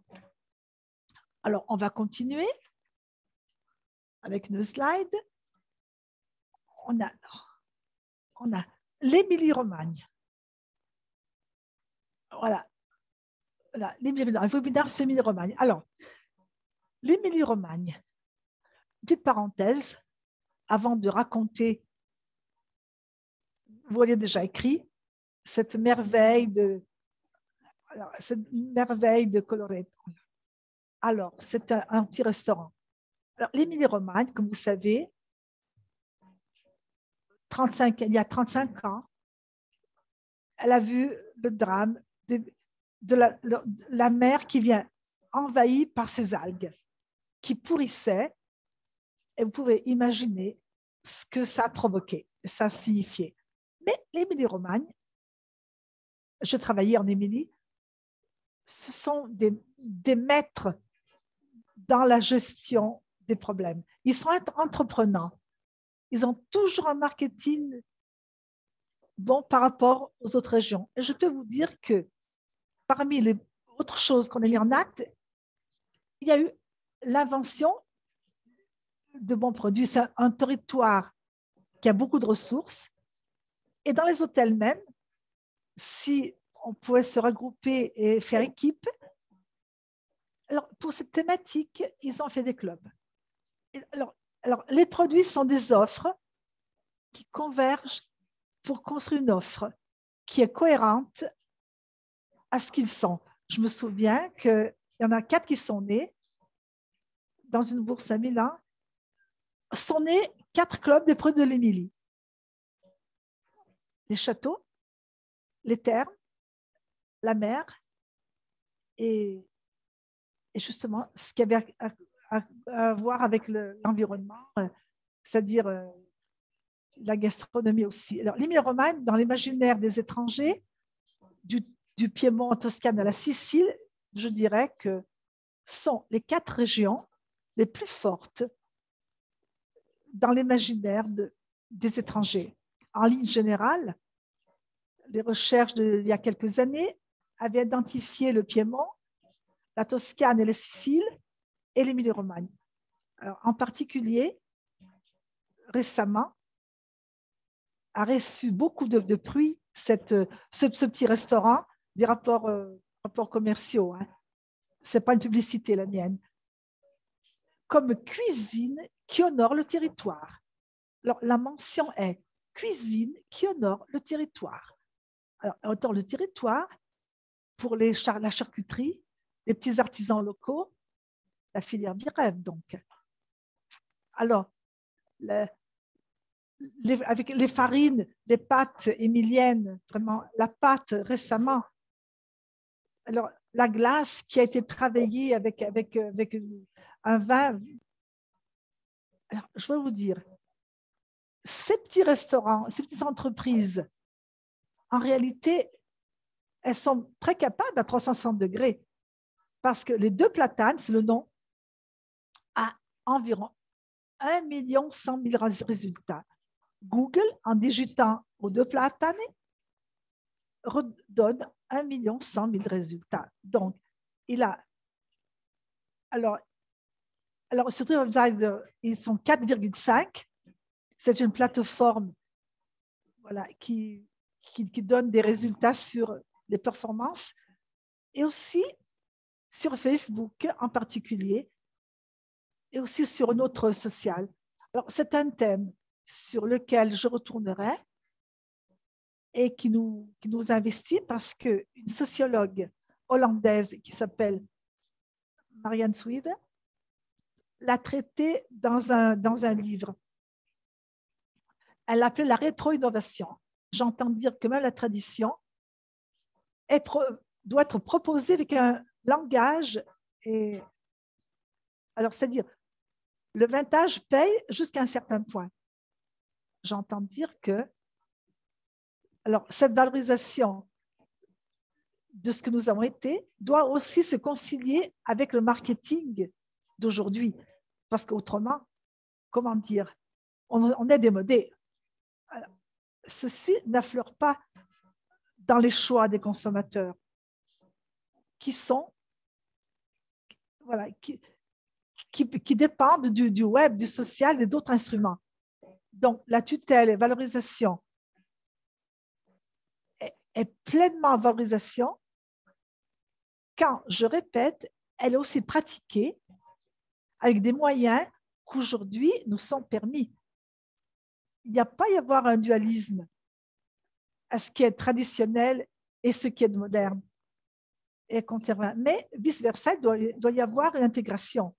Alors, on va continuer avec nos slides. On a l'Émilie-Romagne. Voilà. Un webinaire sur l'Émilie-Romagne. Alors, l'Émilie-Romagne. petite parenthèse, avant de raconter, vous l'avez déjà écrit, cette merveille de Colorado. Alors, c'est un petit restaurant. Alors, l'Émilie-Romagne, comme vous savez, il y a 35 ans, elle a vu le drame de la mer qui vient envahie par ces algues, qui pourrissaient, et vous pouvez imaginer ce que ça a provoqué, ça a signifié. Mais l'Émilie-Romagne, je travaillais en Émilie, ce sont des maîtres dans la gestion des problèmes. Ils sont entrepreneurs. Ils ont toujours un marketing bon par rapport aux autres régions. Et je peux vous dire que parmi les autres choses qu'on a mis en acte, il y a eu l'invention de bons produits. C'est un territoire qui a beaucoup de ressources. Et dans les hôtels même, si on pouvait se regrouper et faire équipe, alors pour cette thématique, ils ont fait des clubs. Alors, les produits sont des offres qui convergent pour construire une offre qui est cohérente à ce qu'ils sont. Je me souviens qu'il y en a 4 qui sont nés dans une bourse à Milan. Sont nés 4 clubs des produits de l'Émilie. Les châteaux, les thermes, la mer et justement ce qui avait à voir avec l'environnement, c'est-à-dire la gastronomie aussi. Alors, l'Émilie-Romagne, dans l'imaginaire des étrangers, du Piémont en Toscane à la Sicile, je dirais que sont les 4 régions les plus fortes dans l'imaginaire des étrangers. En ligne générale, les recherches d'il y a quelques années avaient identifié le Piémont, la Toscane et la Sicile et l'Émilie-Romagne. En particulier, récemment, a reçu beaucoup de prix ce petit restaurant, des rapports commerciaux. Hein. Ce n'est pas une publicité, la mienne. Comme cuisine qui honore le territoire. Alors, la mention est cuisine qui honore le territoire. Alors, honore le territoire pour la charcuterie, les petits artisans locaux, la filière Birève, donc. Alors, avec les farines, les pâtes émiliennes, vraiment, la pâte récemment. Alors, la glace qui a été travaillée avec un vin. Alors, je vais vous dire, ces petits restaurants, ces petites entreprises, en réalité, elles sont très capables à 360 degrés parce que les 2 Platanes, c'est le nom, a environ 1 100 000 résultats. Google, en digitant aux 2 Platanes, redonne 1 100 000 résultats. Donc, il a. Alors sur TripAdvisor, ils sont 4,5. C'est une plateforme voilà, qui donne des résultats sur les performances et aussi sur Facebook en particulier et aussi sur un autre social. Alors, c'est un thème sur lequel je retournerai et qui nous investit parce qu'une sociologue hollandaise qui s'appelle Marianne Swede l'a traité dans un livre. Elle l'appelait la rétro-innovation. J'entends dire que même la tradition doit être proposée avec un langage. Alors, c'est-à-dire, le vintage paye jusqu'à un certain point. J'entends dire que alors, cette valorisation de ce que nous avons été doit aussi se concilier avec le marketing d'aujourd'hui. Parce qu'autrement, comment dire, on est démodé. Alors, ceci n'affleure pas dans les choix des consommateurs qui sont, voilà, qui dépendent du web, du social et d'autres instruments. Donc, la tutelle et valorisation est pleinement valorisation quand, je répète, elle est aussi pratiquée avec des moyens qu'aujourd'hui nous sont permis. Il n'y a pas à y avoir un dualisme à ce qui est traditionnel et ce qui est moderne et contemporain. Mais vice-versa, il doit y avoir une intégration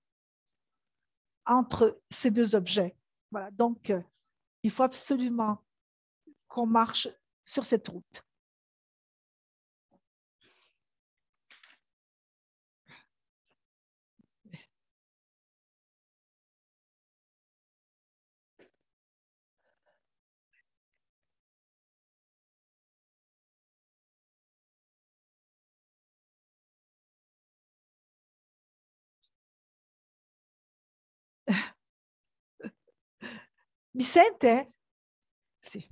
entre ces deux objets. Voilà, donc il faut absolument qu'on marche sur cette route. Mi sente? Sì.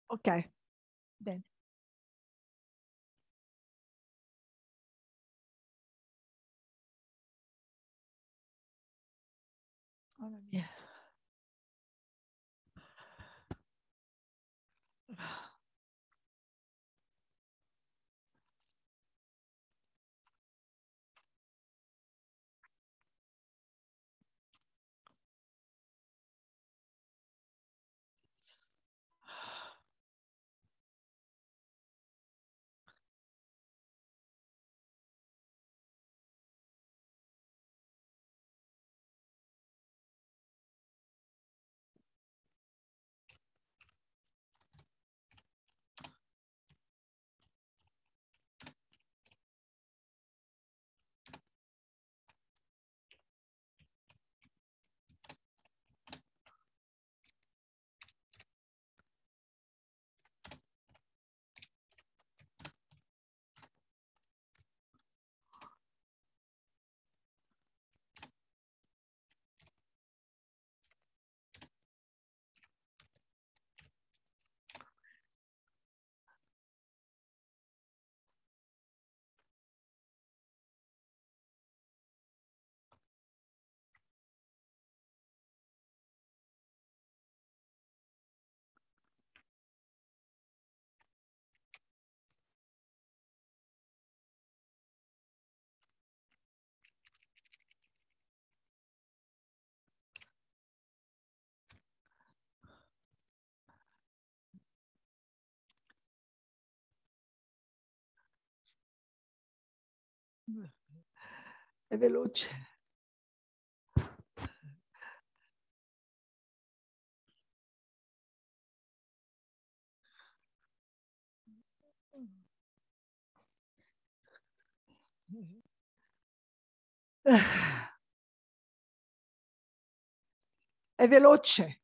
Ok, bene. Mamma mia. È veloce. È veloce.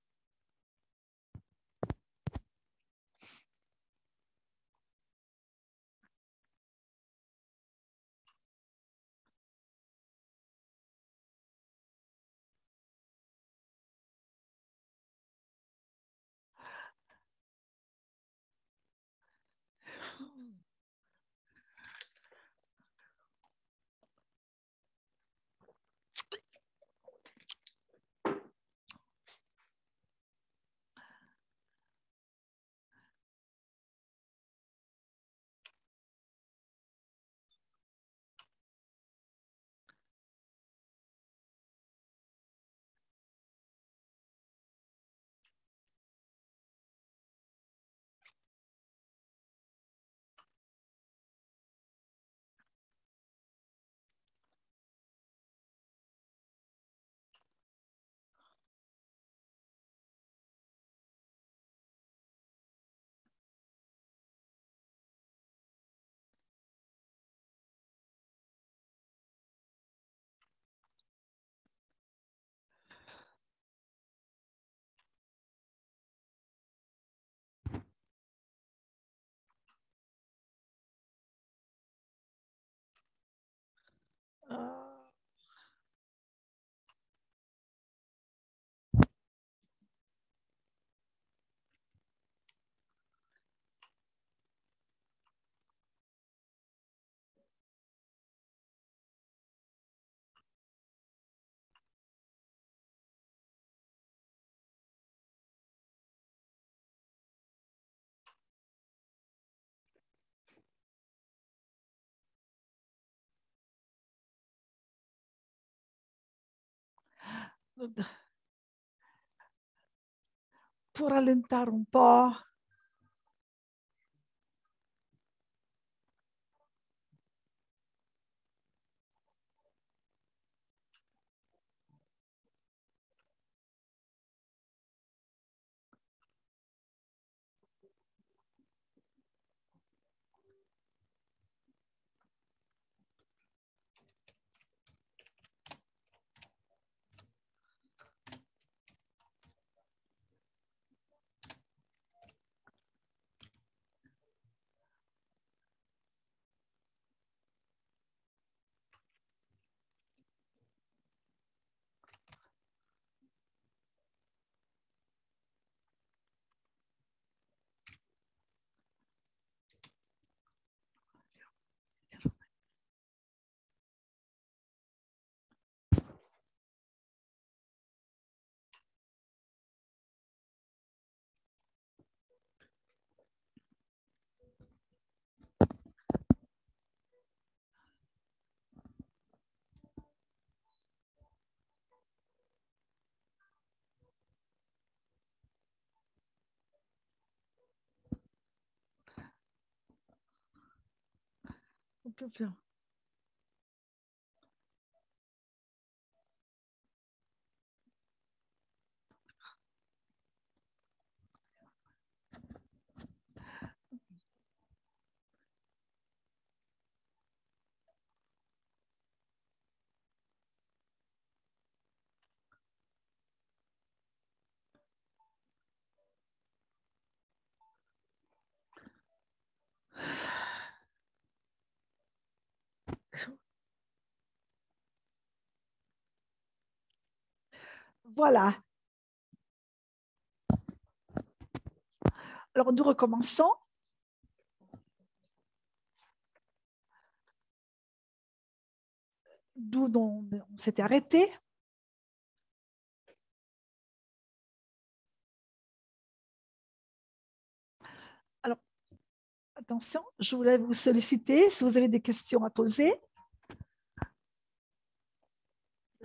pour rallentare un po'. Un peu plus. Voilà. Alors, nous recommençons. D'où on s'était arrêté. Alors, attention, je voulais vous solliciter si vous avez des questions à poser.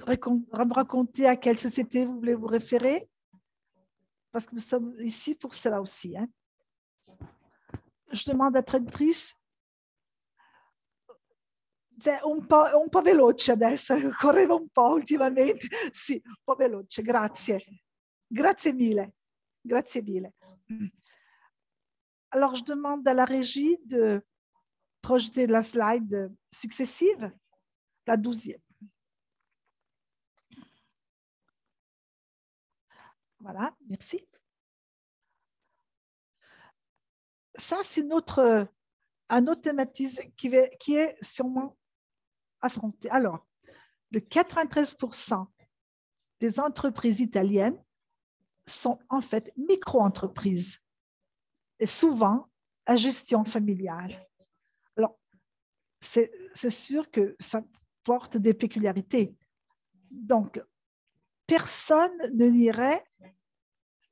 Me raconter à quelle société vous voulez vous référer, parce que nous sommes ici pour cela aussi. Hein. Je demande à la traductrice. Un po' veloce adesso, correva un po' ultimamente. Sì, un po' veloce, grazie. Grazie mille. Grazie mille. Alors, je demande à la régie de projeter la slide successive, la 12e. Voilà, merci. Ça, c'est un autre thématisme qui est sûrement affronté. Alors, le 93% des entreprises italiennes sont en fait micro-entreprises et souvent à gestion familiale. Alors, c'est sûr que ça porte des peculiarités. Donc, personne ne nierait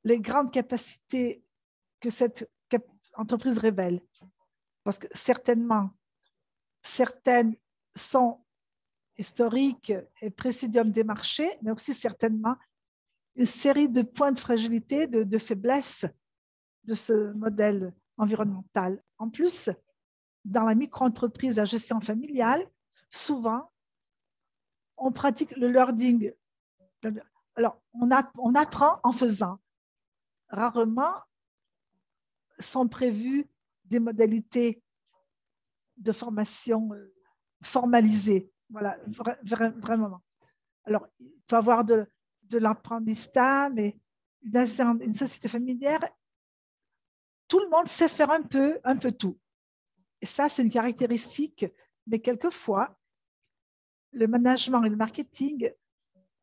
les grandes capacités que cette entreprise révèle. Parce que certainement, certaines sont historiques et présidium des marchés, mais aussi certainement une série de points de fragilité, de faiblesse de ce modèle environnemental. En plus, dans la micro-entreprise à gestion familiale, souvent, on pratique le learning. Alors, on apprend en faisant. Rarement sont prévues des modalités de formation formalisées. Voilà, vraiment. Alors, il faut avoir de l'apprentissage, mais une société familière, tout le monde sait faire un peu tout. Et ça, c'est une caractéristique, mais quelquefois, le management et le marketing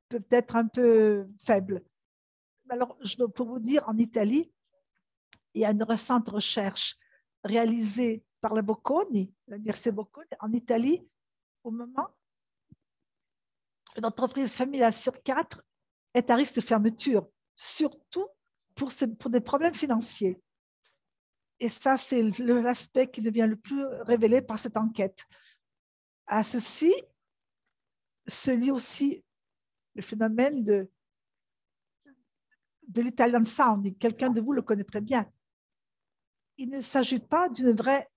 peuvent être un peu faibles. Alors, pour vous dire, en Italie, il y a une récente recherche réalisée par la Bocconi, l'université Bocconi, en Italie, au moment une entreprise familiale sur 4 est à risque de fermeture, surtout pour des problèmes financiers. Et ça, c'est l'aspect qui devient le plus révélé par cette enquête. À ceci se lie aussi le phénomène de de l'Italian Sound, quelqu'un de vous le connaît très bien. Il ne s'agit pas d'une vraie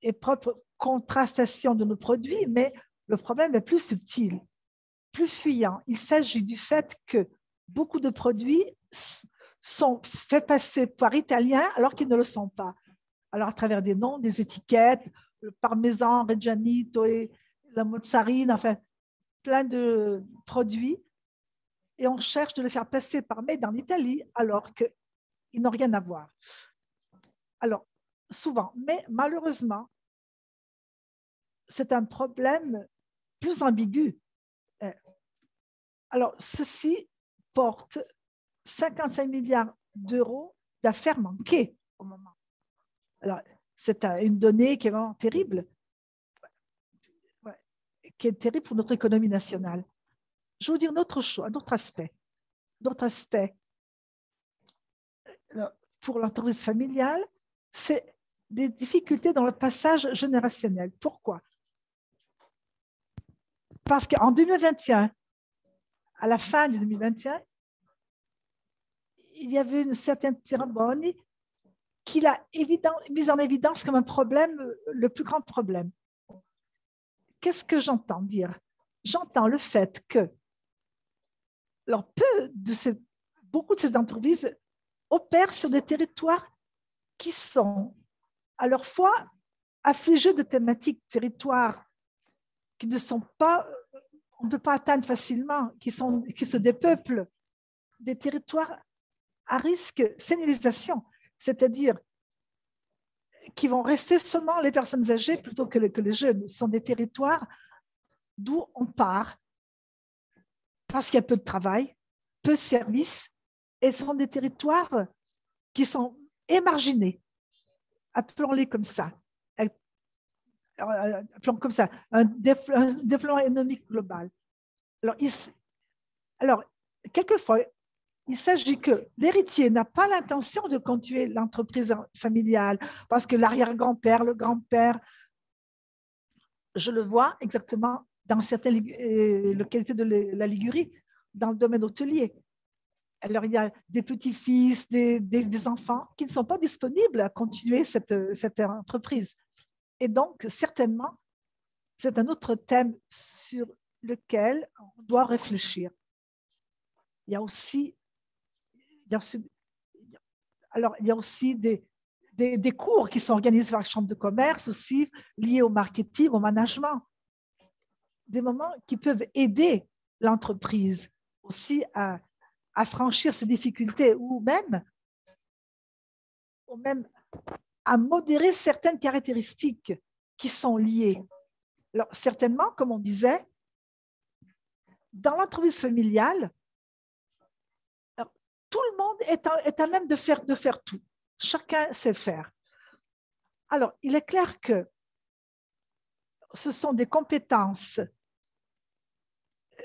et propre contrastation de nos produits, mais le problème est plus subtil, plus fuyant. Il s'agit du fait que beaucoup de produits sont faits passer par italiens alors qu'ils ne le sont pas. Alors, à travers des noms, des étiquettes, le parmesan, reggianito et la mozzarella, enfin, plein de produits. Et on cherche de le faire passer par made en Italie alors qu'ils n'ont rien à voir. Alors, souvent, mais malheureusement, c'est un problème plus ambigu. Alors, ceci porte 55 milliards d'euros d'affaires manquées au moment. Alors, c'est une donnée qui est vraiment terrible, qui est terrible pour notre économie nationale. Je vais vous dire une autre chose, un autre aspect. D'autres aspects pour l'entreprise familiale, c'est des difficultés dans le passage générationnel. Pourquoi? Parce qu'en 2021, à la fin de 2021, il y avait une certaine Piero Boni qui l'a mis en évidence comme un problème, le plus grand problème. Qu'est-ce que j'entends dire? J'entends le fait que alors, beaucoup de ces entreprises opèrent sur des territoires qui sont à leur fois affligés de thématiques, territoires qui ne sont pas, on ne peut pas atteindre facilement, qui se dépeuplent, des territoires à risque de sénilisation, c'est-à-dire qui vont rester seulement les personnes âgées plutôt que les jeunes. Ce sont des territoires d'où on part parce qu'il y a peu de travail, peu de services, et ce sont des territoires qui sont émarginés, appelons-les comme ça. Appelons comme ça, un développement économique global. Alors, quelquefois, il s'agit que l'héritier n'a pas l'intention de continuer l'entreprise familiale parce que l'arrière-grand-père, le grand-père, je le vois exactement dans certaines localités de la Ligurie, dans le domaine hôtelier. Alors, il y a des petits-fils, des enfants qui ne sont pas disponibles à continuer cette entreprise. Et donc, certainement, c'est un autre thème sur lequel on doit réfléchir. Il y a aussi des cours qui sont organisés par la Chambre de commerce aussi, liés au marketing, au management. Des moments qui peuvent aider l'entreprise aussi à franchir ces difficultés ou même à modérer certaines caractéristiques qui sont liées. Alors, certainement, comme on disait, dans l'entreprise familiale, tout le monde est à même de faire tout. Chacun sait faire. Alors, il est clair que ce sont des compétences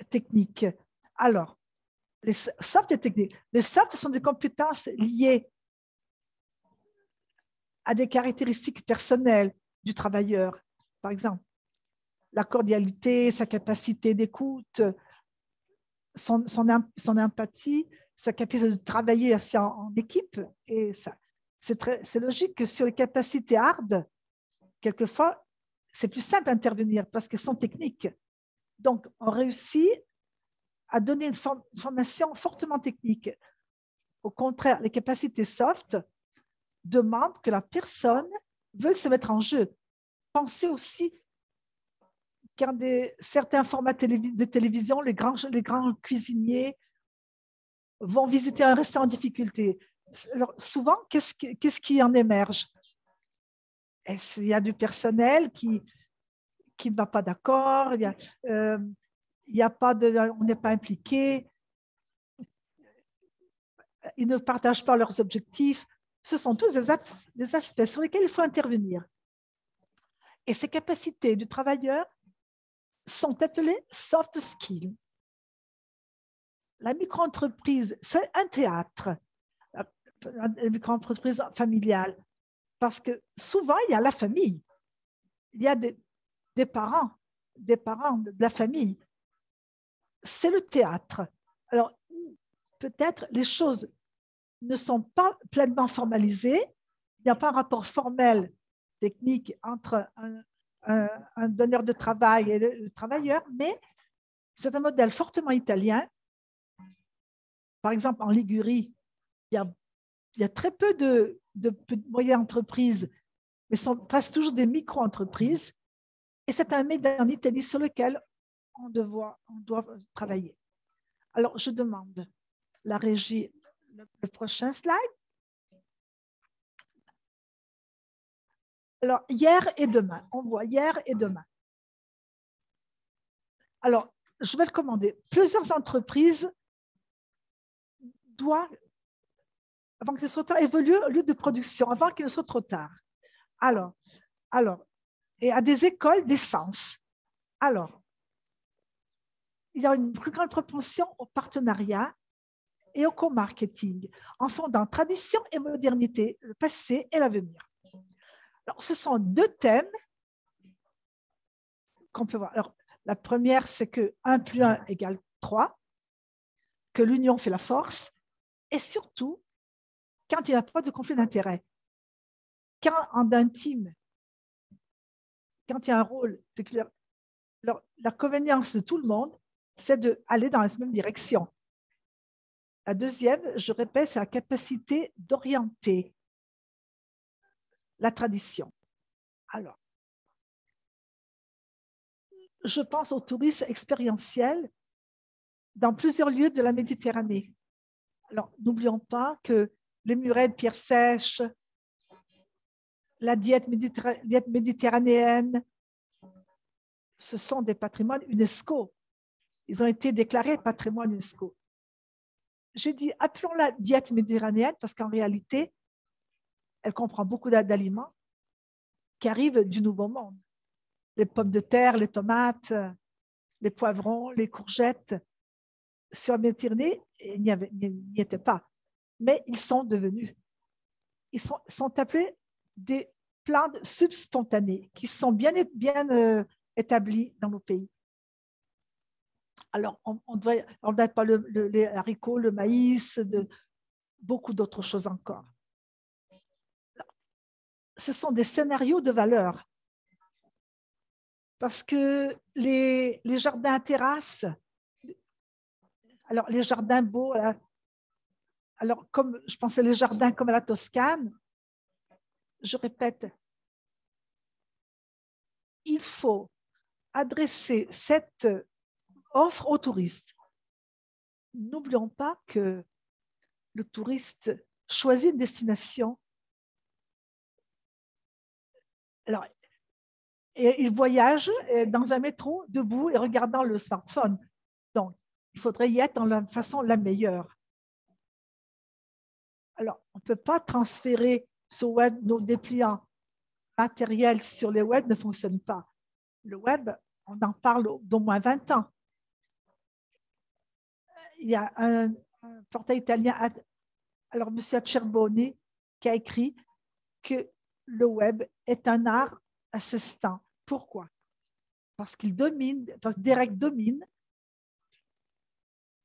techniques. Alors, les soft et techniques. Les soft sont des compétences liées à des caractéristiques personnelles du travailleur, par exemple. La cordialité, sa capacité d'écoute, son empathie, sa capacité de travailler en équipe. Et c'est logique que sur les capacités hard, quelquefois, c'est plus simple d'intervenir parce qu'elles sont techniques. Donc, on réussit à donner une formation fortement technique. Au contraire, les capacités soft demandent que la personne veuille se mettre en jeu. Pensez aussi quand certains formats de télévision, les grands cuisiniers vont visiter un restaurant en difficulté. Alors, souvent, qu'est-ce qui en émerge? Il y a du personnel qui ne va pas d'accord, on n'est pas impliqué, ils ne partagent pas leurs objectifs. Ce sont tous des aspects sur lesquels il faut intervenir. Et ces capacités du travailleur sont appelées soft skills. La micro-entreprise, c'est un théâtre, la micro-entreprise familiale, parce que souvent, il y a la famille, il y a des parents de la famille. C'est le théâtre. Alors, peut-être les choses ne sont pas pleinement formalisés. Il n'y a pas un rapport formel, technique entre un donneur de travail et le travailleur, mais c'est un modèle fortement italien. Par exemple, en Ligurie, il y a très peu de moyennes entreprises, mais sont presque toujours des micro-entreprises. Et c'est un média en Italie sur lequel on doit travailler. Alors, je demande la régie, le prochain slide. Alors, hier et demain, on voit hier et demain. Alors, je vais le commander. Plusieurs entreprises doivent, avant qu'il ne soit trop tard, évoluer au lieu de production, avant qu'il ne soit trop tard. Alors, et à des écoles d'essence. Alors, il y a une plus grande propension au partenariat et au co-marketing, en fondant tradition et modernité, le passé et l'avenir. Alors, ce sont deux thèmes qu'on peut voir. Alors, la première, c'est que 1 plus 1 égale 3, que l'union fait la force, et surtout, quand il n'y a pas de conflit d'intérêts. Quand en intime, quand il y a un rôle, la convenience de tout le monde, c'est d'aller dans la même direction. La deuxième, je répète, c'est la capacité d'orienter la tradition. Alors, je pense au tourisme expérientiel dans plusieurs lieux de la Méditerranée. Alors, n'oublions pas que les murets de pierre sèche, la diète méditerranéenne, ce sont des patrimoines UNESCO. Ils ont été déclarés patrimoine UNESCO. J'ai dit, appelons-la diète méditerranéenne parce qu'en réalité, elle comprend beaucoup d'aliments qui arrivent du Nouveau Monde. Les pommes de terre, les tomates, les poivrons, les courgettes. Sur la Méditerranée, il n'y était pas. Mais ils sont devenus. Ils sont appelés des plantes subspontanées qui sont bien établies dans nos pays. Alors, on n'a pas les haricots, le maïs, beaucoup d'autres choses encore. Ce sont des scénarios de valeur. Parce que les jardins à terrasse, alors les jardins beaux, alors comme je pensais les jardins comme à la Toscane, je répète, il faut adresser cette offre aux touristes. N'oublions pas que le touriste choisit une destination. Alors, et il voyage dans un métro debout et regardant le smartphone. Donc, il faudrait y être dans la façon la meilleure. Alors, on ne peut pas transférer sur web nos dépliants matériels sur les web ne fonctionnent pas. Le web, on en parle d'au moins 20 ans. Il y a un portail italien, alors M. Acerboni, qui a écrit que le web est un art assistant. Pourquoi? Parce qu'il domine, parce que Derek domine,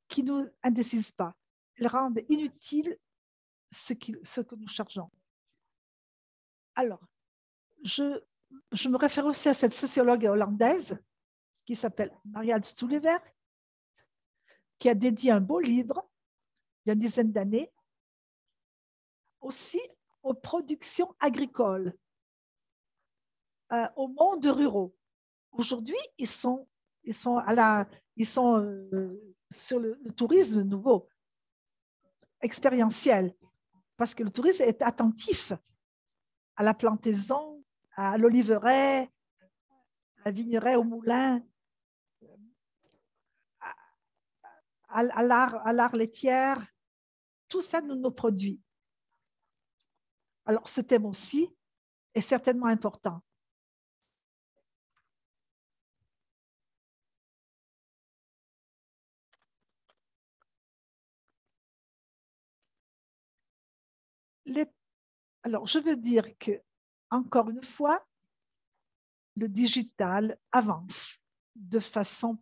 qui ne nous indécise pas. Il rend inutile ce que nous chargeons. Alors, je me réfère aussi à cette sociologue hollandaise qui s'appelle Marianne Stuyver, qui a dédié un beau livre il y a une dizaine d'années aussi aux productions agricoles, au monde ruraux. Aujourd'hui, ils sont sur le tourisme nouveau, expérientiel, parce que le tourisme est attentif à la plantaison, à l'oliveraie, à la vigneraie, au moulin, à l'art laitière. Tout ça nous nos produits. Alors, ce thème aussi est certainement important. Alors, je veux dire que, encore une fois, le digital avance de façon,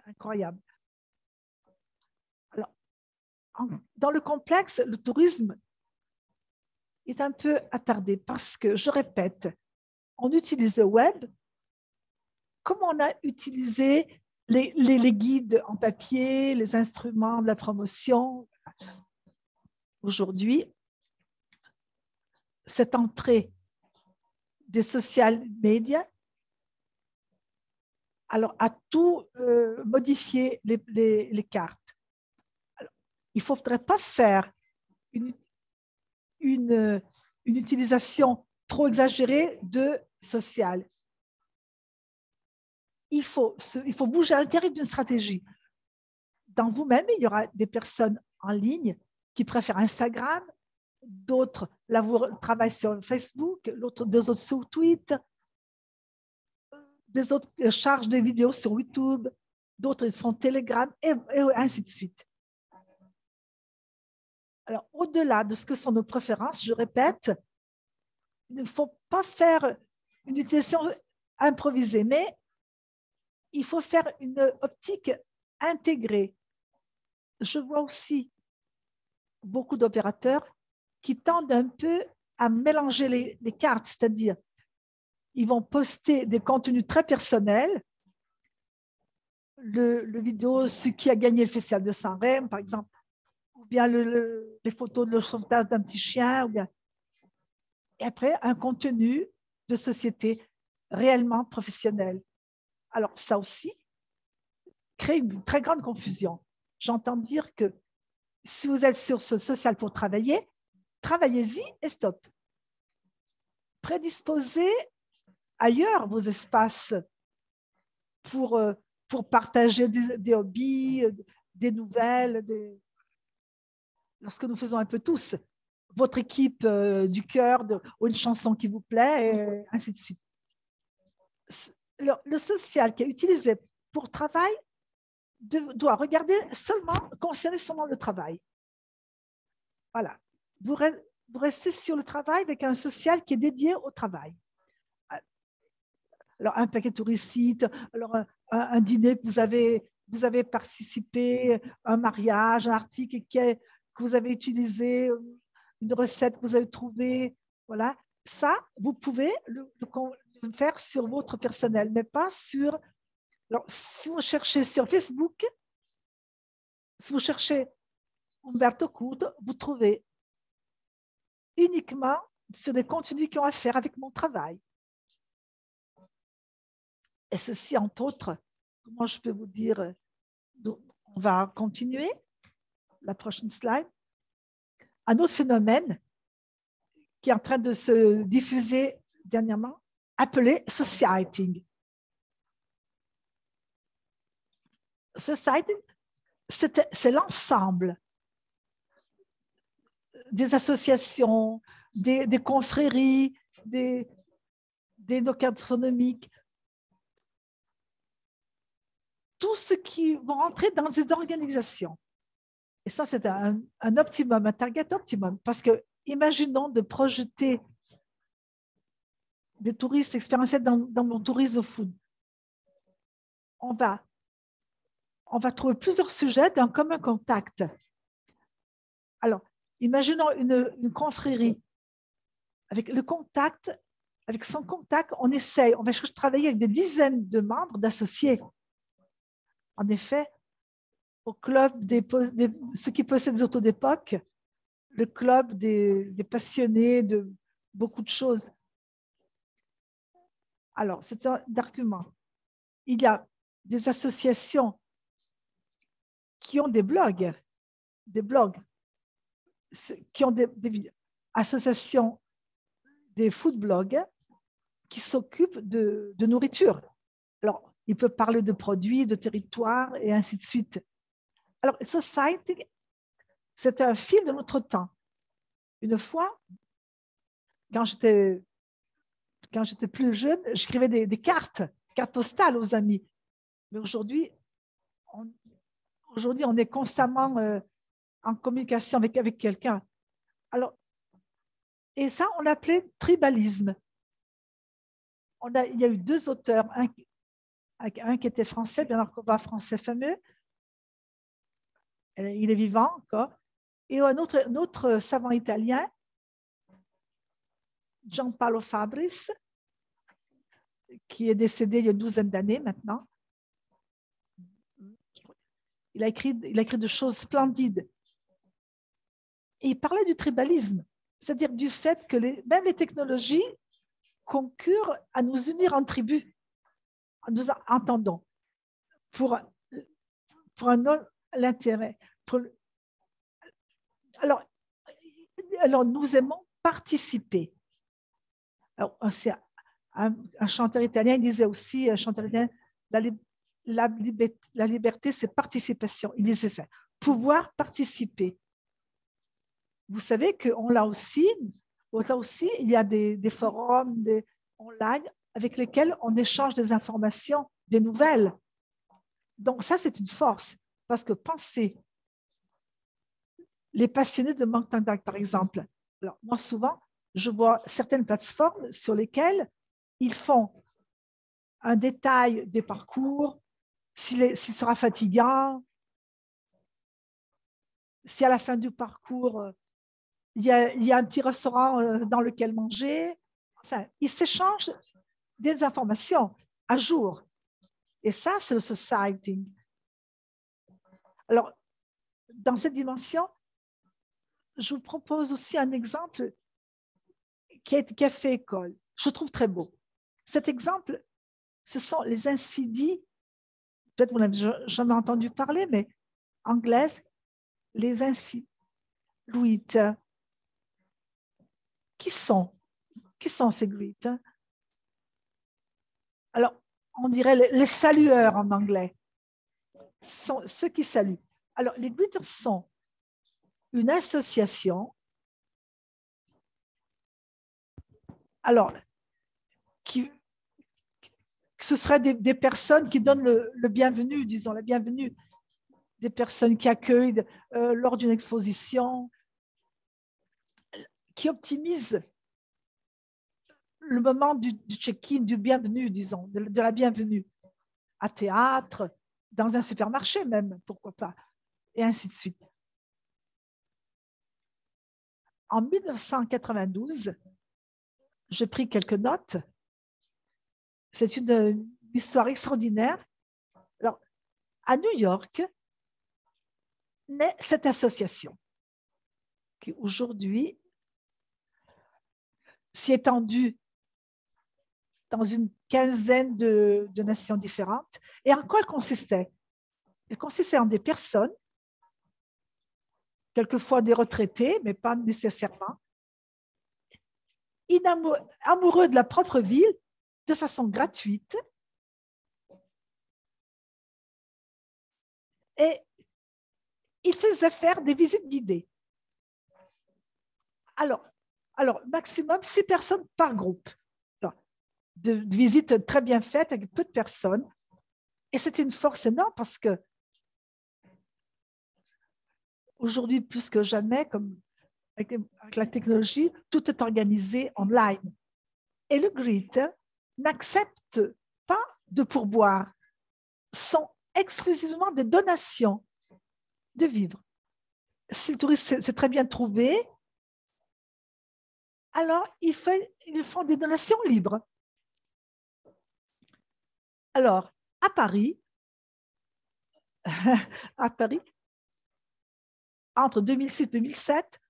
incroyable. Alors, Dans le complexe, le tourisme est un peu attardé parce que, je répète, on utilise le web comme on a utilisé les guides en papier, les instruments de la promotion. Aujourd'hui, cette entrée des social media alors, a tout modifié les cartes. Alors, il ne faudrait pas faire une utilisation trop exagérée de social. Il faut bouger à l'intérieur d'une stratégie. Dans vous-même, il y aura des personnes en ligne qui préfèrent Instagram, d'autres travaillent sur Facebook, deux autres sur Twitter, des autres chargent des vidéos sur YouTube, d'autres ils font Telegram et ainsi de suite. Alors, au-delà de ce que sont nos préférences, je répète, il ne faut pas faire une utilisation improvisée, mais il faut faire une optique intégrée. Je vois aussi beaucoup d'opérateurs qui tendent un peu à mélanger les cartes, c'est-à-dire ils vont poster des contenus très personnels, le vidéo, ce qui a gagné le festival de San-Remo, par exemple, ou bien les photos de le sauvetage d'un petit chien, ou bien... et après un contenu de société réellement professionnel. Alors ça aussi crée une très grande confusion. J'entends dire que si vous êtes sur ce social pour travailler, travaillez-y et stop. Prédisposez ailleurs vos espaces pour partager des hobbies, des nouvelles, lorsque nous faisons un peu tous, votre équipe du cœur ou une chanson qui vous plaît, et ainsi de suite. Le social qui est utilisé pour travail doit regarder concerner seulement le travail. Voilà. Vous restez sur le travail avec un social qui est dédié au travail. Alors, un paquet touristique, alors un dîner que vous avez participé, un mariage, un article que vous avez utilisé, une recette que vous avez trouvée, voilà. Ça, vous pouvez le faire sur votre personnel, mais pas sur... Alors, si vous cherchez sur Facebook, si vous cherchez Umberto Couto, vous trouvez uniquement sur des contenus qui ont à faire avec mon travail. Et ceci, entre autres, comment je peux vous dire, on va continuer, la prochaine slide. Un autre phénomène qui est en train de se diffuser dernièrement, appelé societying. Societying, c'est l'ensemble des associations, des confréries, des gastronomiques, tout ce qui vont entrer dans des organisations. Et ça, c'est un optimum, un target optimum, parce que imaginons de projeter des touristes expérientiels dans mon tourisme food. On va trouver plusieurs sujets d'un commun contact. Alors, imaginons une confrérie. Avec le contact, avec son contact, on va travailler avec des dizaines de membres, d'associés. En effet, au club ceux qui possèdent des autos d'époque, le club des passionnés de beaucoup de choses. Alors, c'est un argument. Il y a des associations qui ont des blogs, qui ont des associations des food blogs qui s'occupent de nourriture. Alors, ils peuvent parler de produits, de territoires et ainsi de suite. Alors, society, c'est un fil de notre temps. Une fois, quand j'étais plus jeune, j'écrivais des cartes postales aux amis. Mais aujourd'hui, on est constamment en communication avec quelqu'un. Alors, et ça, on l'appelait tribalisme. Il y a eu deux auteurs, un qui était français, Bernard Cobat, français fameux. Il est vivant encore. Et un autre savant italien, Giampaolo Fabris, qui est décédé il y a une douzaine d'années maintenant. Il a écrit de choses splendides. Et il parlait du tribalisme, c'est-à-dire du fait que même les technologies concurrent à nous unir en tribus, nous entendons, pour l'intérêt. Alors, nous aimons participer. Alors, c'est un chanteur italien, il disait aussi, un chanteur italien, la liberté, c'est participation. Il disait ça, pouvoir participer. Vous savez qu'on l'a aussi, il y a des forums online avec lesquels on échange des informations, des nouvelles. Donc, ça, c'est une force, parce que pensez, les passionnés de mountain bike, par exemple. Alors, moi, souvent, je vois certaines plateformes sur lesquelles ils font un détail des parcours, s'il sera fatigant, si à la fin du parcours, il y a un petit restaurant dans lequel manger. Enfin, ils s'échangent des informations à jour. Et ça, c'est le society. Alors, dans cette dimension, je vous propose aussi un exemple qui a fait école. Je trouve très beau. Cet exemple, ce sont les insidis. Peut-être vous n'avez jamais entendu parler, mais anglaise, les insidis. Greet. Qui sont ces greet? Alors, on dirait les salueurs en anglais. Sont ceux qui saluent. Alors, les greeters sont une association. Alors, ce seraient des personnes qui donnent le bienvenu, disons, la bienvenue, des personnes qui accueillent lors d'une exposition, qui optimisent le moment du check-in, du bienvenu, disons, de la bienvenue, à théâtre, dans un supermarché même, pourquoi pas, et ainsi de suite. En 1992, j'ai pris quelques notes. C'est une histoire extraordinaire. Alors, à New York, naît cette association qui aujourd'hui s'est étendue dans une quinzaine de nations différentes. Et en quoi elle consistait? Elle consistait en des personnes, quelquefois des retraités, mais pas nécessairement, amoureux de la propre ville, de façon gratuite. Et ils faisaient faire des visites guidées. Alors maximum 6 personnes par groupe. De visites très bien faites avec peu de personnes. Et c'était une force énorme parce que aujourd'hui, plus que jamais, comme avec la technologie, tout est organisé online. Et le GRIT n'accepte pas de pourboire. Ce sont exclusivement des donations de vivres. Si le touriste s'est très bien trouvé, alors ils font des donations libres. Alors, à Paris, entre 2006 et 2007,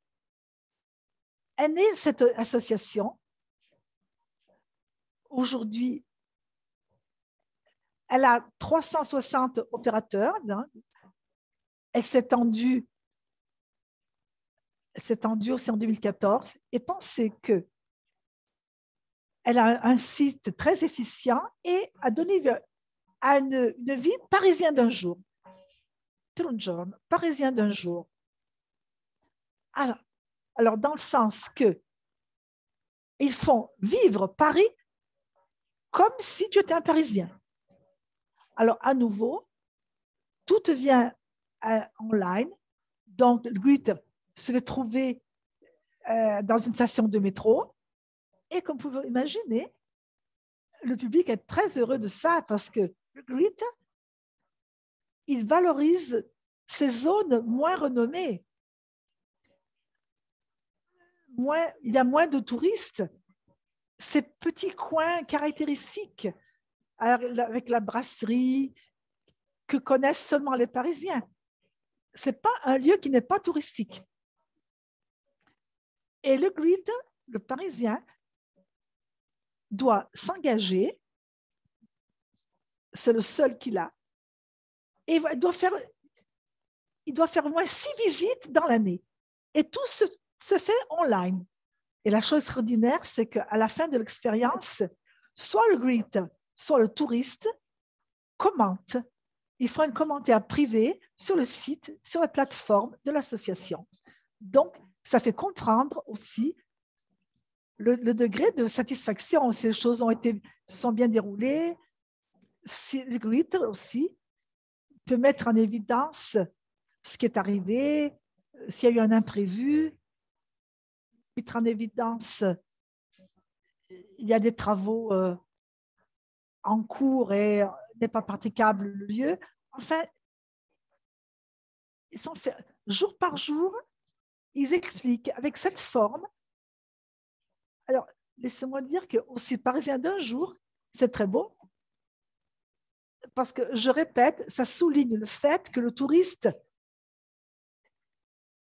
est née cette association. Aujourd'hui, elle a 360 opérateurs. Elle s'est étendue aussi en 2014. Et pensez qu'elle a un site très efficient et a donné à une vie parisienne d'un jour. Parisien d'un jour. Alors, dans le sens que ils font vivre Paris comme si tu étais un Parisien. Alors, à nouveau, tout devient online. Donc, le GRIT se fait trouver dans une station de métro. Et comme vous pouvez imaginer, le public est très heureux de ça parce que le GRIT, il valorise ces zones moins renommées. il y a moins de touristes. Ces petits coins caractéristiques avec la brasserie que connaissent seulement les Parisiens. Ce n'est pas un lieu qui n'est pas touristique. Et le grid, le Parisien, doit s'engager, c'est le seul qu'il a, et il doit faire au moins 6 visites dans l'année. Et tout se fait online. Et la chose extraordinaire, c'est qu'à la fin de l'expérience, soit le grid, soit le touriste commente. Il faut un commentaire privé sur le site, sur la plateforme de l'association. Donc, ça fait comprendre aussi le degré de satisfaction. Si les choses se sont bien déroulées, si le grid aussi peut mettre en évidence ce qui est arrivé, s'il y a eu un imprévu, mettre en évidence il y a des travaux en cours et n'est pas praticable le lieu. Enfin, jour par jour, ils expliquent avec cette forme. Alors, laissez-moi dire que aussi Parisien d'un jour, c'est très beau, parce que, je répète, ça souligne le fait que le touriste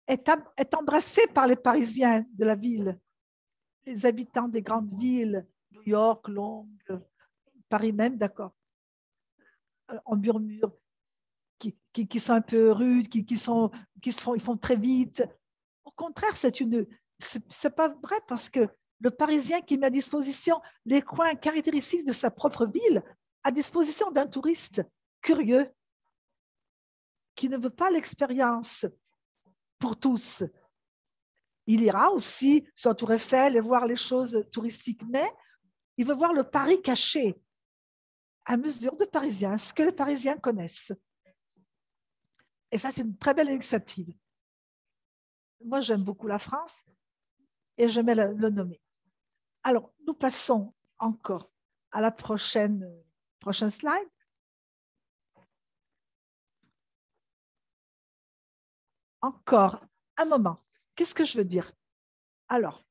est embrassé par les Parisiens de la ville, les habitants des grandes villes, New York, Londres, Paris même, d'accord, en murmure, qui sont un peu rudes, ils font très vite. Au contraire, c'est pas vrai, parce que le Parisien qui met à disposition les coins caractéristiques de sa propre ville, à disposition d'un touriste curieux, qui ne veut pas l'expérience pour tous. Il ira aussi sur la Tour Eiffel et voir les choses touristiques, mais il veut voir le Paris caché, à mesure de Parisiens, ce que les Parisiens connaissent. Et ça, c'est une très belle initiative. Moi, j'aime beaucoup la France et j'aimais le nommer. Alors, nous passons encore à la prochaine slide. Encore un moment. Qu'est-ce que je veux dire? Alors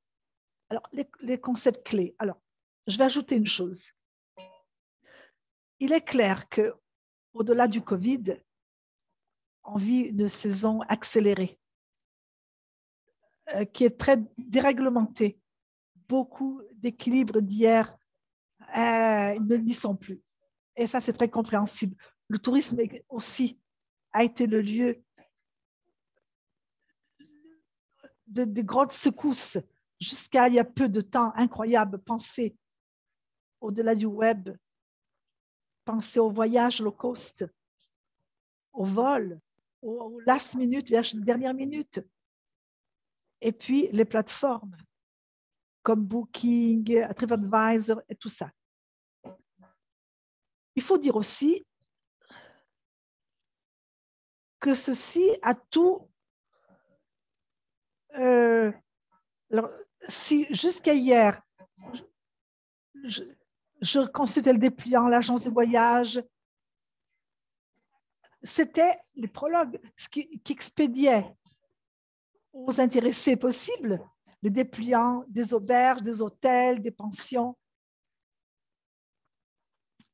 les concepts clés. Alors, je vais ajouter une chose. Il est clair qu'au-delà du Covid, on vit une saison accélérée qui est très déréglementée. Beaucoup d'équilibres d'hier n'y sont plus. Et ça, c'est très compréhensible. Le tourisme aussi a été le lieu de grandes secousses jusqu'à il y a peu de temps. Incroyable. Pensez au-delà du web, pensez au voyage low cost, au vol, au last minute, dernière minute. Et puis les plateformes comme Booking, TripAdvisor et tout ça. Il faut dire aussi que ceci a tout. Alors, si jusqu'à hier, je consultais le dépliant, l'agence de voyage, c'était les prologues, ce qui expédiait aux intéressés possibles, les dépliants des auberges, des hôtels, des pensions.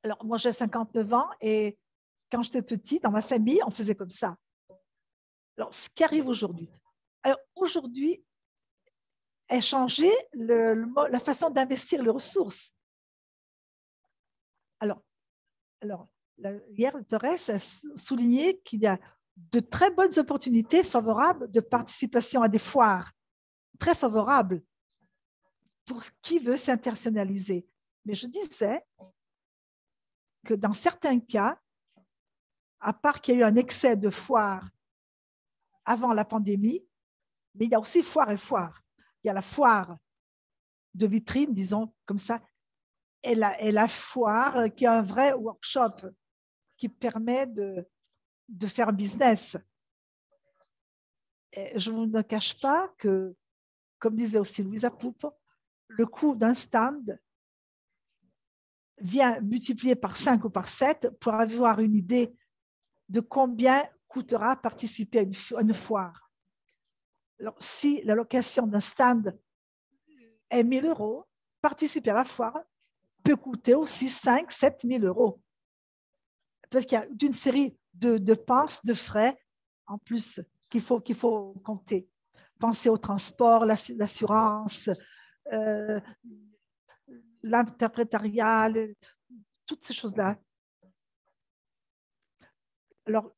Alors, moi, j'ai 59 ans et quand j'étais petite, dans ma famille, on faisait comme ça. Alors, ce qui arrive aujourd'hui. Alors, aujourd'hui, est changé la façon d'investir les ressources. Alors hier, Thérèse a souligné qu'il y a de très bonnes opportunités favorables de participation à des foires, très favorables pour qui veut s'internationaliser. Mais je disais que dans certains cas, à part qu'il y a eu un excès de foires avant la pandémie, mais il y a aussi foire et foire. Il y a la foire de vitrine, disons comme ça, et la foire qui est un vrai workshop qui permet de faire business. Et je ne vous cache pas que, comme disait aussi Louisa Poupe, le coût d'un stand vient multiplier par 5 ou par 7 pour avoir une idée de combien coûtera participer à une foire. Alors, si la location d'un stand Et 1 000 euros, participer à la foire peut coûter aussi 5 000, 7 000 euros. Parce qu'il y a une série de dépenses, de frais en plus qu'il faut compter. Pensez au transport, l'assurance, l'interprétariat, toutes ces choses-là. Alors,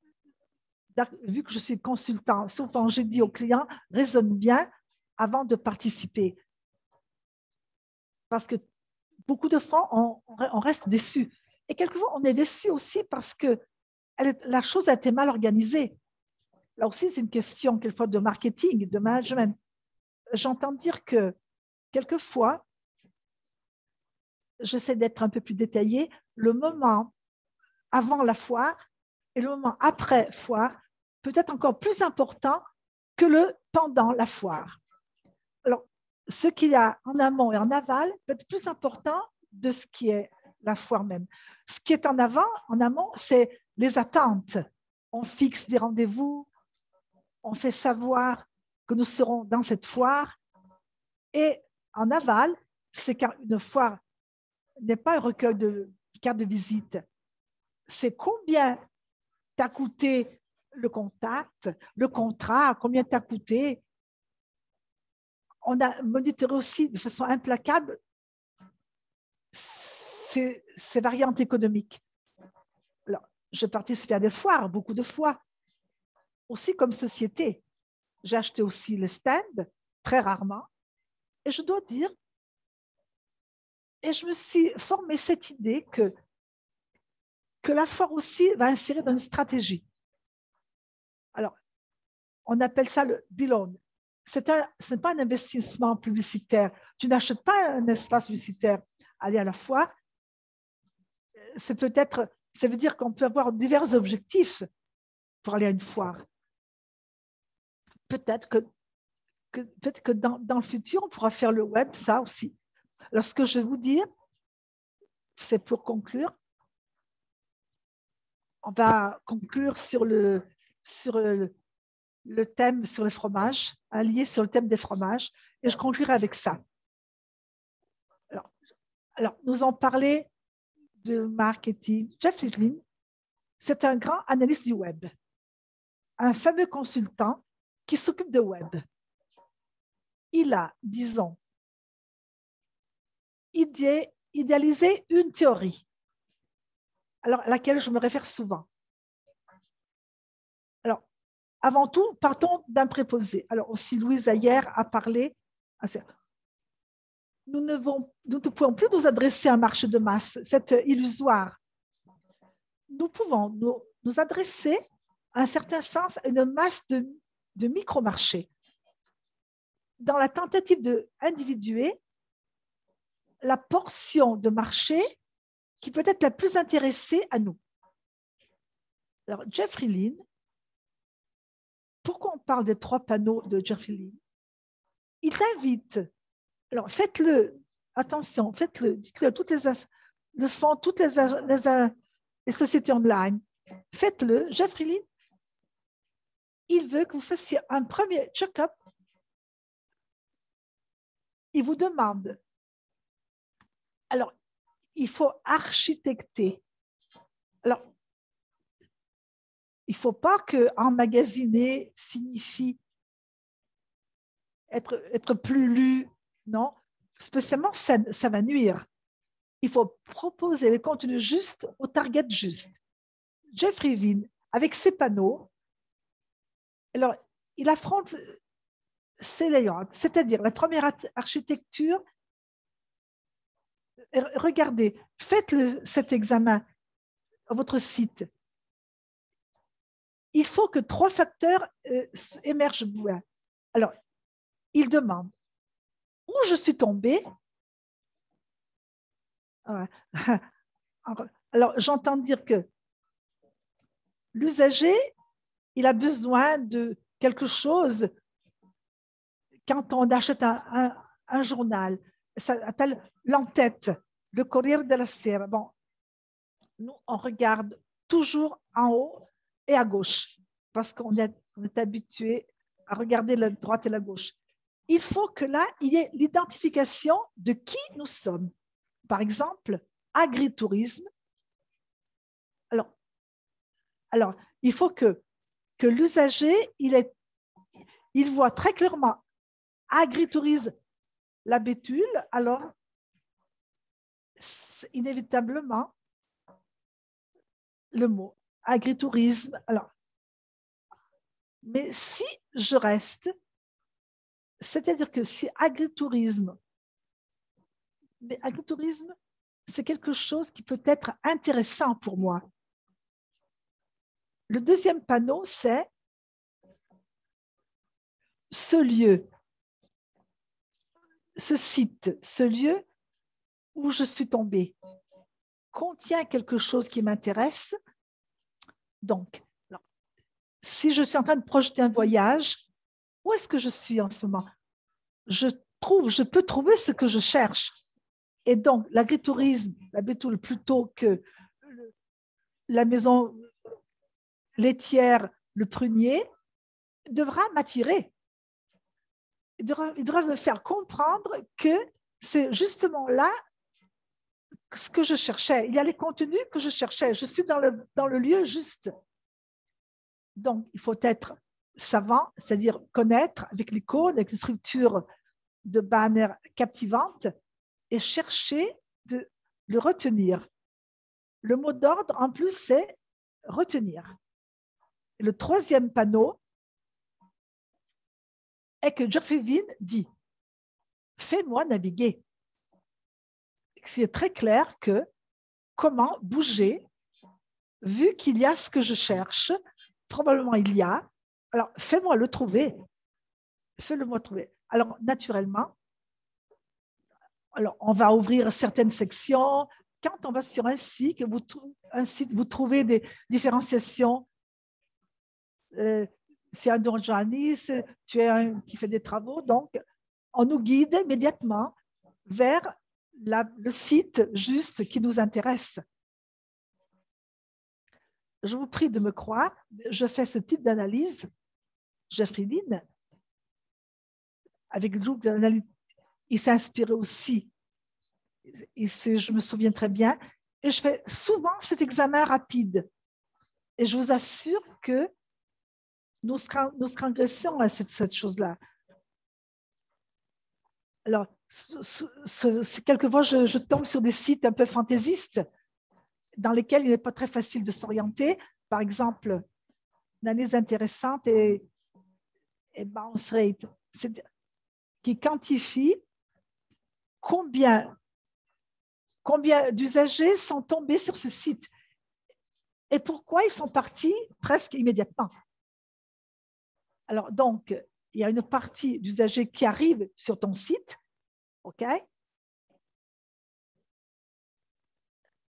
vu que je suis consultant, souvent j'ai dit aux clients, raisonne bien avant de participer. Parce que beaucoup de fois, on reste déçu. Et quelquefois, on est déçu aussi parce que la chose a été mal organisée. Là aussi, c'est une question quelquefois de marketing, de management. J'entends dire que quelquefois, j'essaie d'être un peu plus détaillé, le moment avant la foire et le moment après foire peut être encore plus important que le pendant la foire. Alors, ce qu'il y a en amont et en aval peut être plus important de ce qui est la foire même. Ce qui est en amont, c'est les attentes. On fixe des rendez-vous, on fait savoir que nous serons dans cette foire. Et en aval, c'est qu'une foire n'est pas un recueil de cartes de visite. C'est combien t'a coûté le contact, le contrat, combien t'a coûté. On a monitoré aussi de façon implacable ces variantes économiques. Alors, je participe à des foires, beaucoup de fois, aussi comme société. J'ai acheté aussi les stands, très rarement, et je dois dire, et je me suis formé cette idée que la foire aussi va insérer dans une stratégie. Alors, on appelle ça le bill-on. Ce n'est pas un investissement publicitaire. Tu n'achètes pas un espace publicitaire. Aller à la foire, ça veut dire qu'on peut avoir divers objectifs pour aller à une foire. Peut-être que dans le futur, on pourra faire le web, ça aussi. Alors, ce que je vais vous dire, c'est pour conclure, on va conclure sur le thème sur les fromages, lié sur le thème des fromages, et je conclurai avec ça. Alors nous en parler de marketing. Jeffrey Lynn, c'est un grand analyste du web, un fameux consultant qui s'occupe de web. Il a, disons, idéalisé une théorie, alors, à laquelle je me réfère souvent. Alors, avant tout, partons d'un préposé. Alors, aussi, Louise Ayer a parlé. Nous ne pouvons plus nous adresser à un marché de masse, c'est illusoire. Nous pouvons nous adresser, à un certain sens, à une masse de micro-marchés. Dans la tentative d'individuer la portion de marché qui peut être la plus intéressée à nous. Alors, Jeffrey Lynn, pourquoi on parle des 3 panneaux de Jeffrey Lynn? Il t'invite. Alors, faites-le, attention, faites-le, dites-le, le font toutes les sociétés online. Faites-le. Jeffrey Lynn, il veut que vous fassiez un premier check-up. Il vous demande. Alors, il faut architecter. Alors, il ne faut pas que emmagasiner signifie être plus lu, non. Spécialement, ça va nuire. Il faut proposer les contenus justes au target juste. Jeffrey Lynn, avec ses panneaux, alors, il affronte ces layouts, c'est-à-dire la première architecture. Regardez, faites cet examen à votre site. Il faut que 3 facteurs émergent. Alors, il demande où je suis tombé. Alors, j'entends dire que l'usager, il a besoin de quelque chose quand on achète un journal. Ça s'appelle l'entête, le Corriere della Sera. Bon, nous, on regarde toujours en haut et à gauche parce qu'on est habitué à regarder la droite et la gauche. il faut que là, il y ait l'identification de qui nous sommes. Par exemple, agritourisme. Alors il faut que l'usager, il voit très clairement agritourisme, la bétule, alors inévitablement le mot agritourisme. Alors, mais si je reste, c'est-à-dire que si agritourisme, c'est quelque chose qui peut être intéressant pour moi. Le deuxième panneau, c'est ce lieu, ce site, ce lieu où je suis tombée contient quelque chose qui m'intéresse. Donc, si je suis en train de projeter un voyage, où est-ce que je suis en ce moment? Je peux trouver ce que je cherche. Et donc, l'agritourisme, la bétoule, plutôt que la maison laitière, le prunier, devra m'attirer. Il devra me faire comprendre que c'est justement là ce que je cherchais. Il y a les contenus que je cherchais. Je suis dans le lieu juste. Donc, il faut être savant, c'est-à-dire connaître avec l'icône, avec les structures de banner captivantes et chercher de le retenir. Le mot d'ordre, en plus, c'est retenir. Et le troisième panneau est que Geoffrey Vine dit « Fais-moi naviguer ». C'est très clair que comment bouger, vu qu'il y a ce que je cherche, probablement il y a, alors fais-moi le trouver, fais-le-moi trouver. Alors naturellement, alors on va ouvrir certaines sections. Quand on va sur un site, vous trouvez des différenciations. C'est un Don Janis, tu es un qui fait des travaux, donc on nous guide immédiatement vers le site juste qui nous intéresse. Je vous prie de me croire, je fais ce type d'analyse. Geoffrey Vine, avec le groupe d'analyse, il s'est inspiré aussi, et je me souviens très bien, et je fais souvent cet examen rapide. Et je vous assure que nous transgressons à cette chose-là. Alors, quelquefois, je tombe sur des sites un peu fantaisistes dans lesquels il n'est pas très facile de s'orienter. Par exemple, une analyse intéressante et bounce rate, qui quantifie combien d'usagers sont tombés sur ce site et pourquoi ils sont partis presque immédiatement. Alors, donc, il y a une partie d'usagers qui arrivent sur ton site, OK?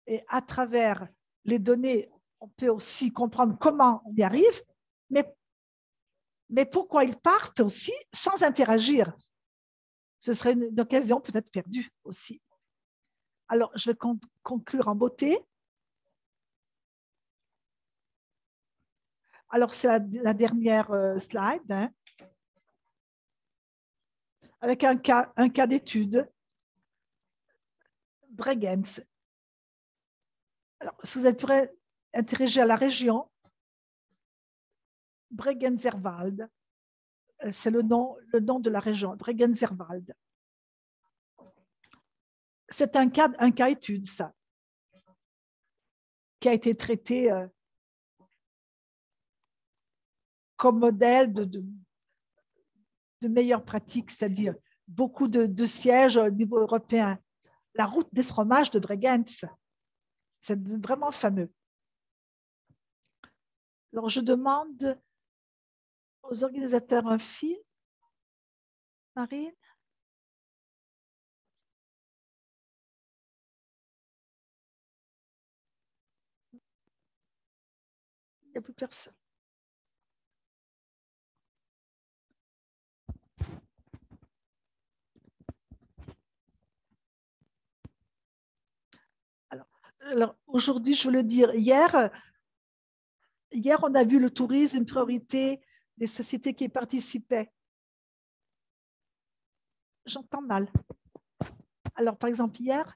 Et à travers les données, on peut aussi comprendre comment on y arrive, mais pourquoi ils partent aussi sans interagir. Ce serait une occasion peut-être perdue aussi. Alors, je vais conclure en beauté. Alors, c'est la dernière slide, hein, avec un cas d'étude, Bregenz. Alors, si vous êtes intéressé à la région, Bregenzerwald, c'est le nom de la région, Bregenzerwald. C'est un cas étude, ça, qui a été traité comme modèle de meilleures pratiques, c'est-à-dire beaucoup de sièges au niveau européen. La route des fromages de Bregenz, c'est vraiment fameux. Alors, je demande aux organisateurs un film. Marine? Il n'y a plus personne. Alors aujourd'hui, je veux le dire, hier, on a vu le tourisme, une priorité des sociétés qui y participaient. J'entends mal. Alors, par exemple, hier,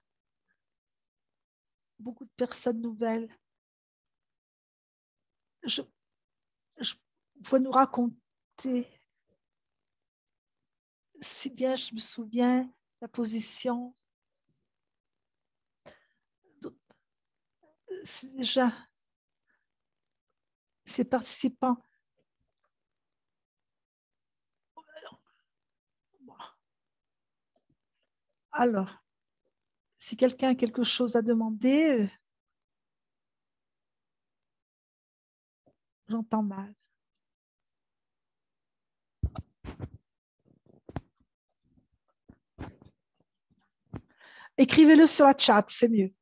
beaucoup de personnes nouvelles. Je pouvez nous raconter, si bien je me souviens, la position. Déjà, ces participants. Alors, si quelqu'un a quelque chose à demander, j'entends mal. Écrivez-le sur la chat, c'est mieux.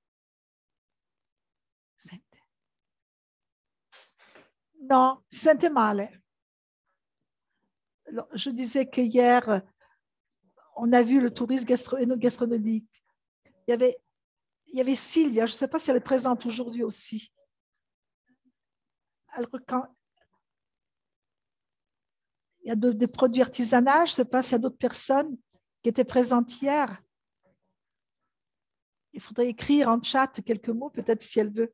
Non, si sente male. Je disais que hier, on a vu le tourisme gastronomique. Il y avait Sylvia, je ne sais pas si elle est présente aujourd'hui aussi. Alors, quand il y a des produits artisanaux, je ne sais pas s'il y a d'autres personnes qui étaient présentes hier. Il faudrait écrire en chat quelques mots, peut-être si elle veut.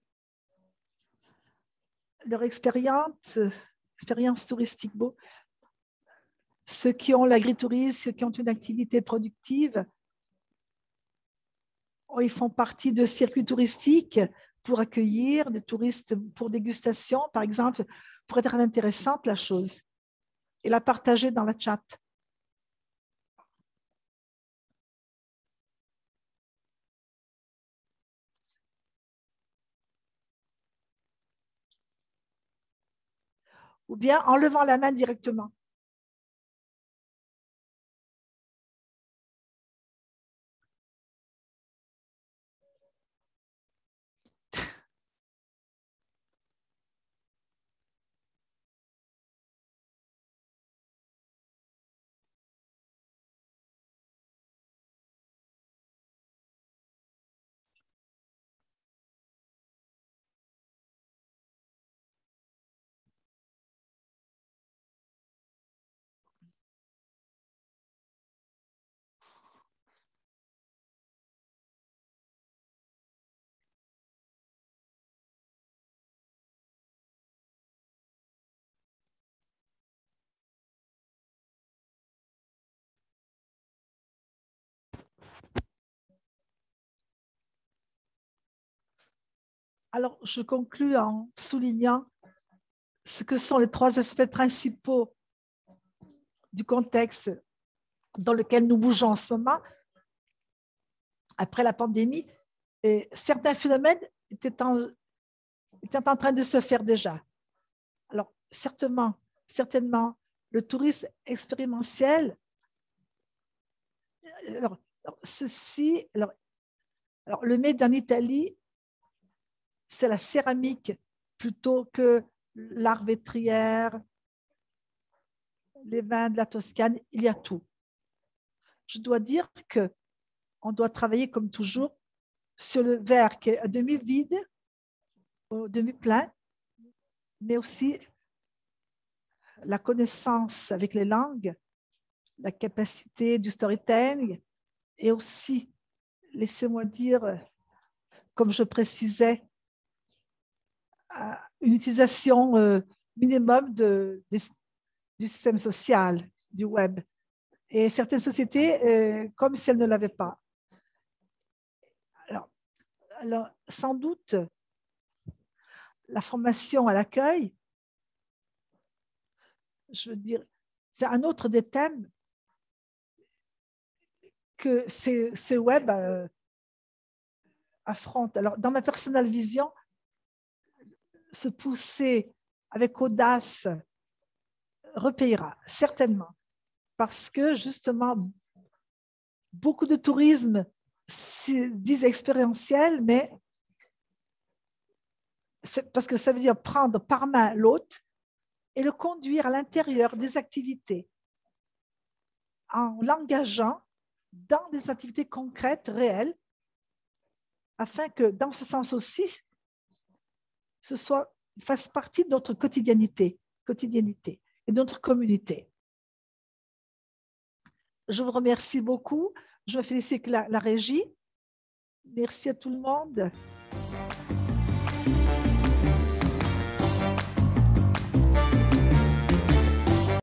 Leur expérience touristique. Beau. Ceux qui ont l'agritourisme, ceux qui ont une activité productive, ils font partie de circuits touristiques pour accueillir des touristes pour dégustation, par exemple, pourrait être intéressante la chose et la partager dans la chat. Ou bien en levant la main directement. Alors, je conclus en soulignant ce que sont les trois aspects principaux du contexte dans lequel nous bougeons en ce moment, après la pandémie. Et certains phénomènes étaient en train de se faire déjà. Alors, certainement, le tourisme expérientiel, alors, le made en Italie, c'est la céramique plutôt que l'art vétrière, les vins de la Toscane, il y a tout. Je dois dire qu'on doit travailler comme toujours sur le verre qui est à demi vide, au demi plein, mais aussi la connaissance avec les langues, la capacité du storytelling et aussi, laissez-moi dire, comme je précisais, une utilisation minimum du système social, du web. Et certaines sociétés, comme si elles ne l'avaient pas. Alors, sans doute, la formation à l'accueil, je veux dire, c'est un autre des thèmes que ces web affrontent. Alors, dans ma personnelle vision, se pousser avec audace repayera, certainement, parce que justement, beaucoup de tourisme disent expérientiel, mais parce que ça veut dire prendre par main l'hôte et le conduire à l'intérieur des activités en l'engageant dans des activités concrètes, réelles, afin que dans ce sens aussi, fasse partie de notre quotidienneté et de notre communauté. Je vous remercie beaucoup. Je félicite la régie. Merci à tout le monde.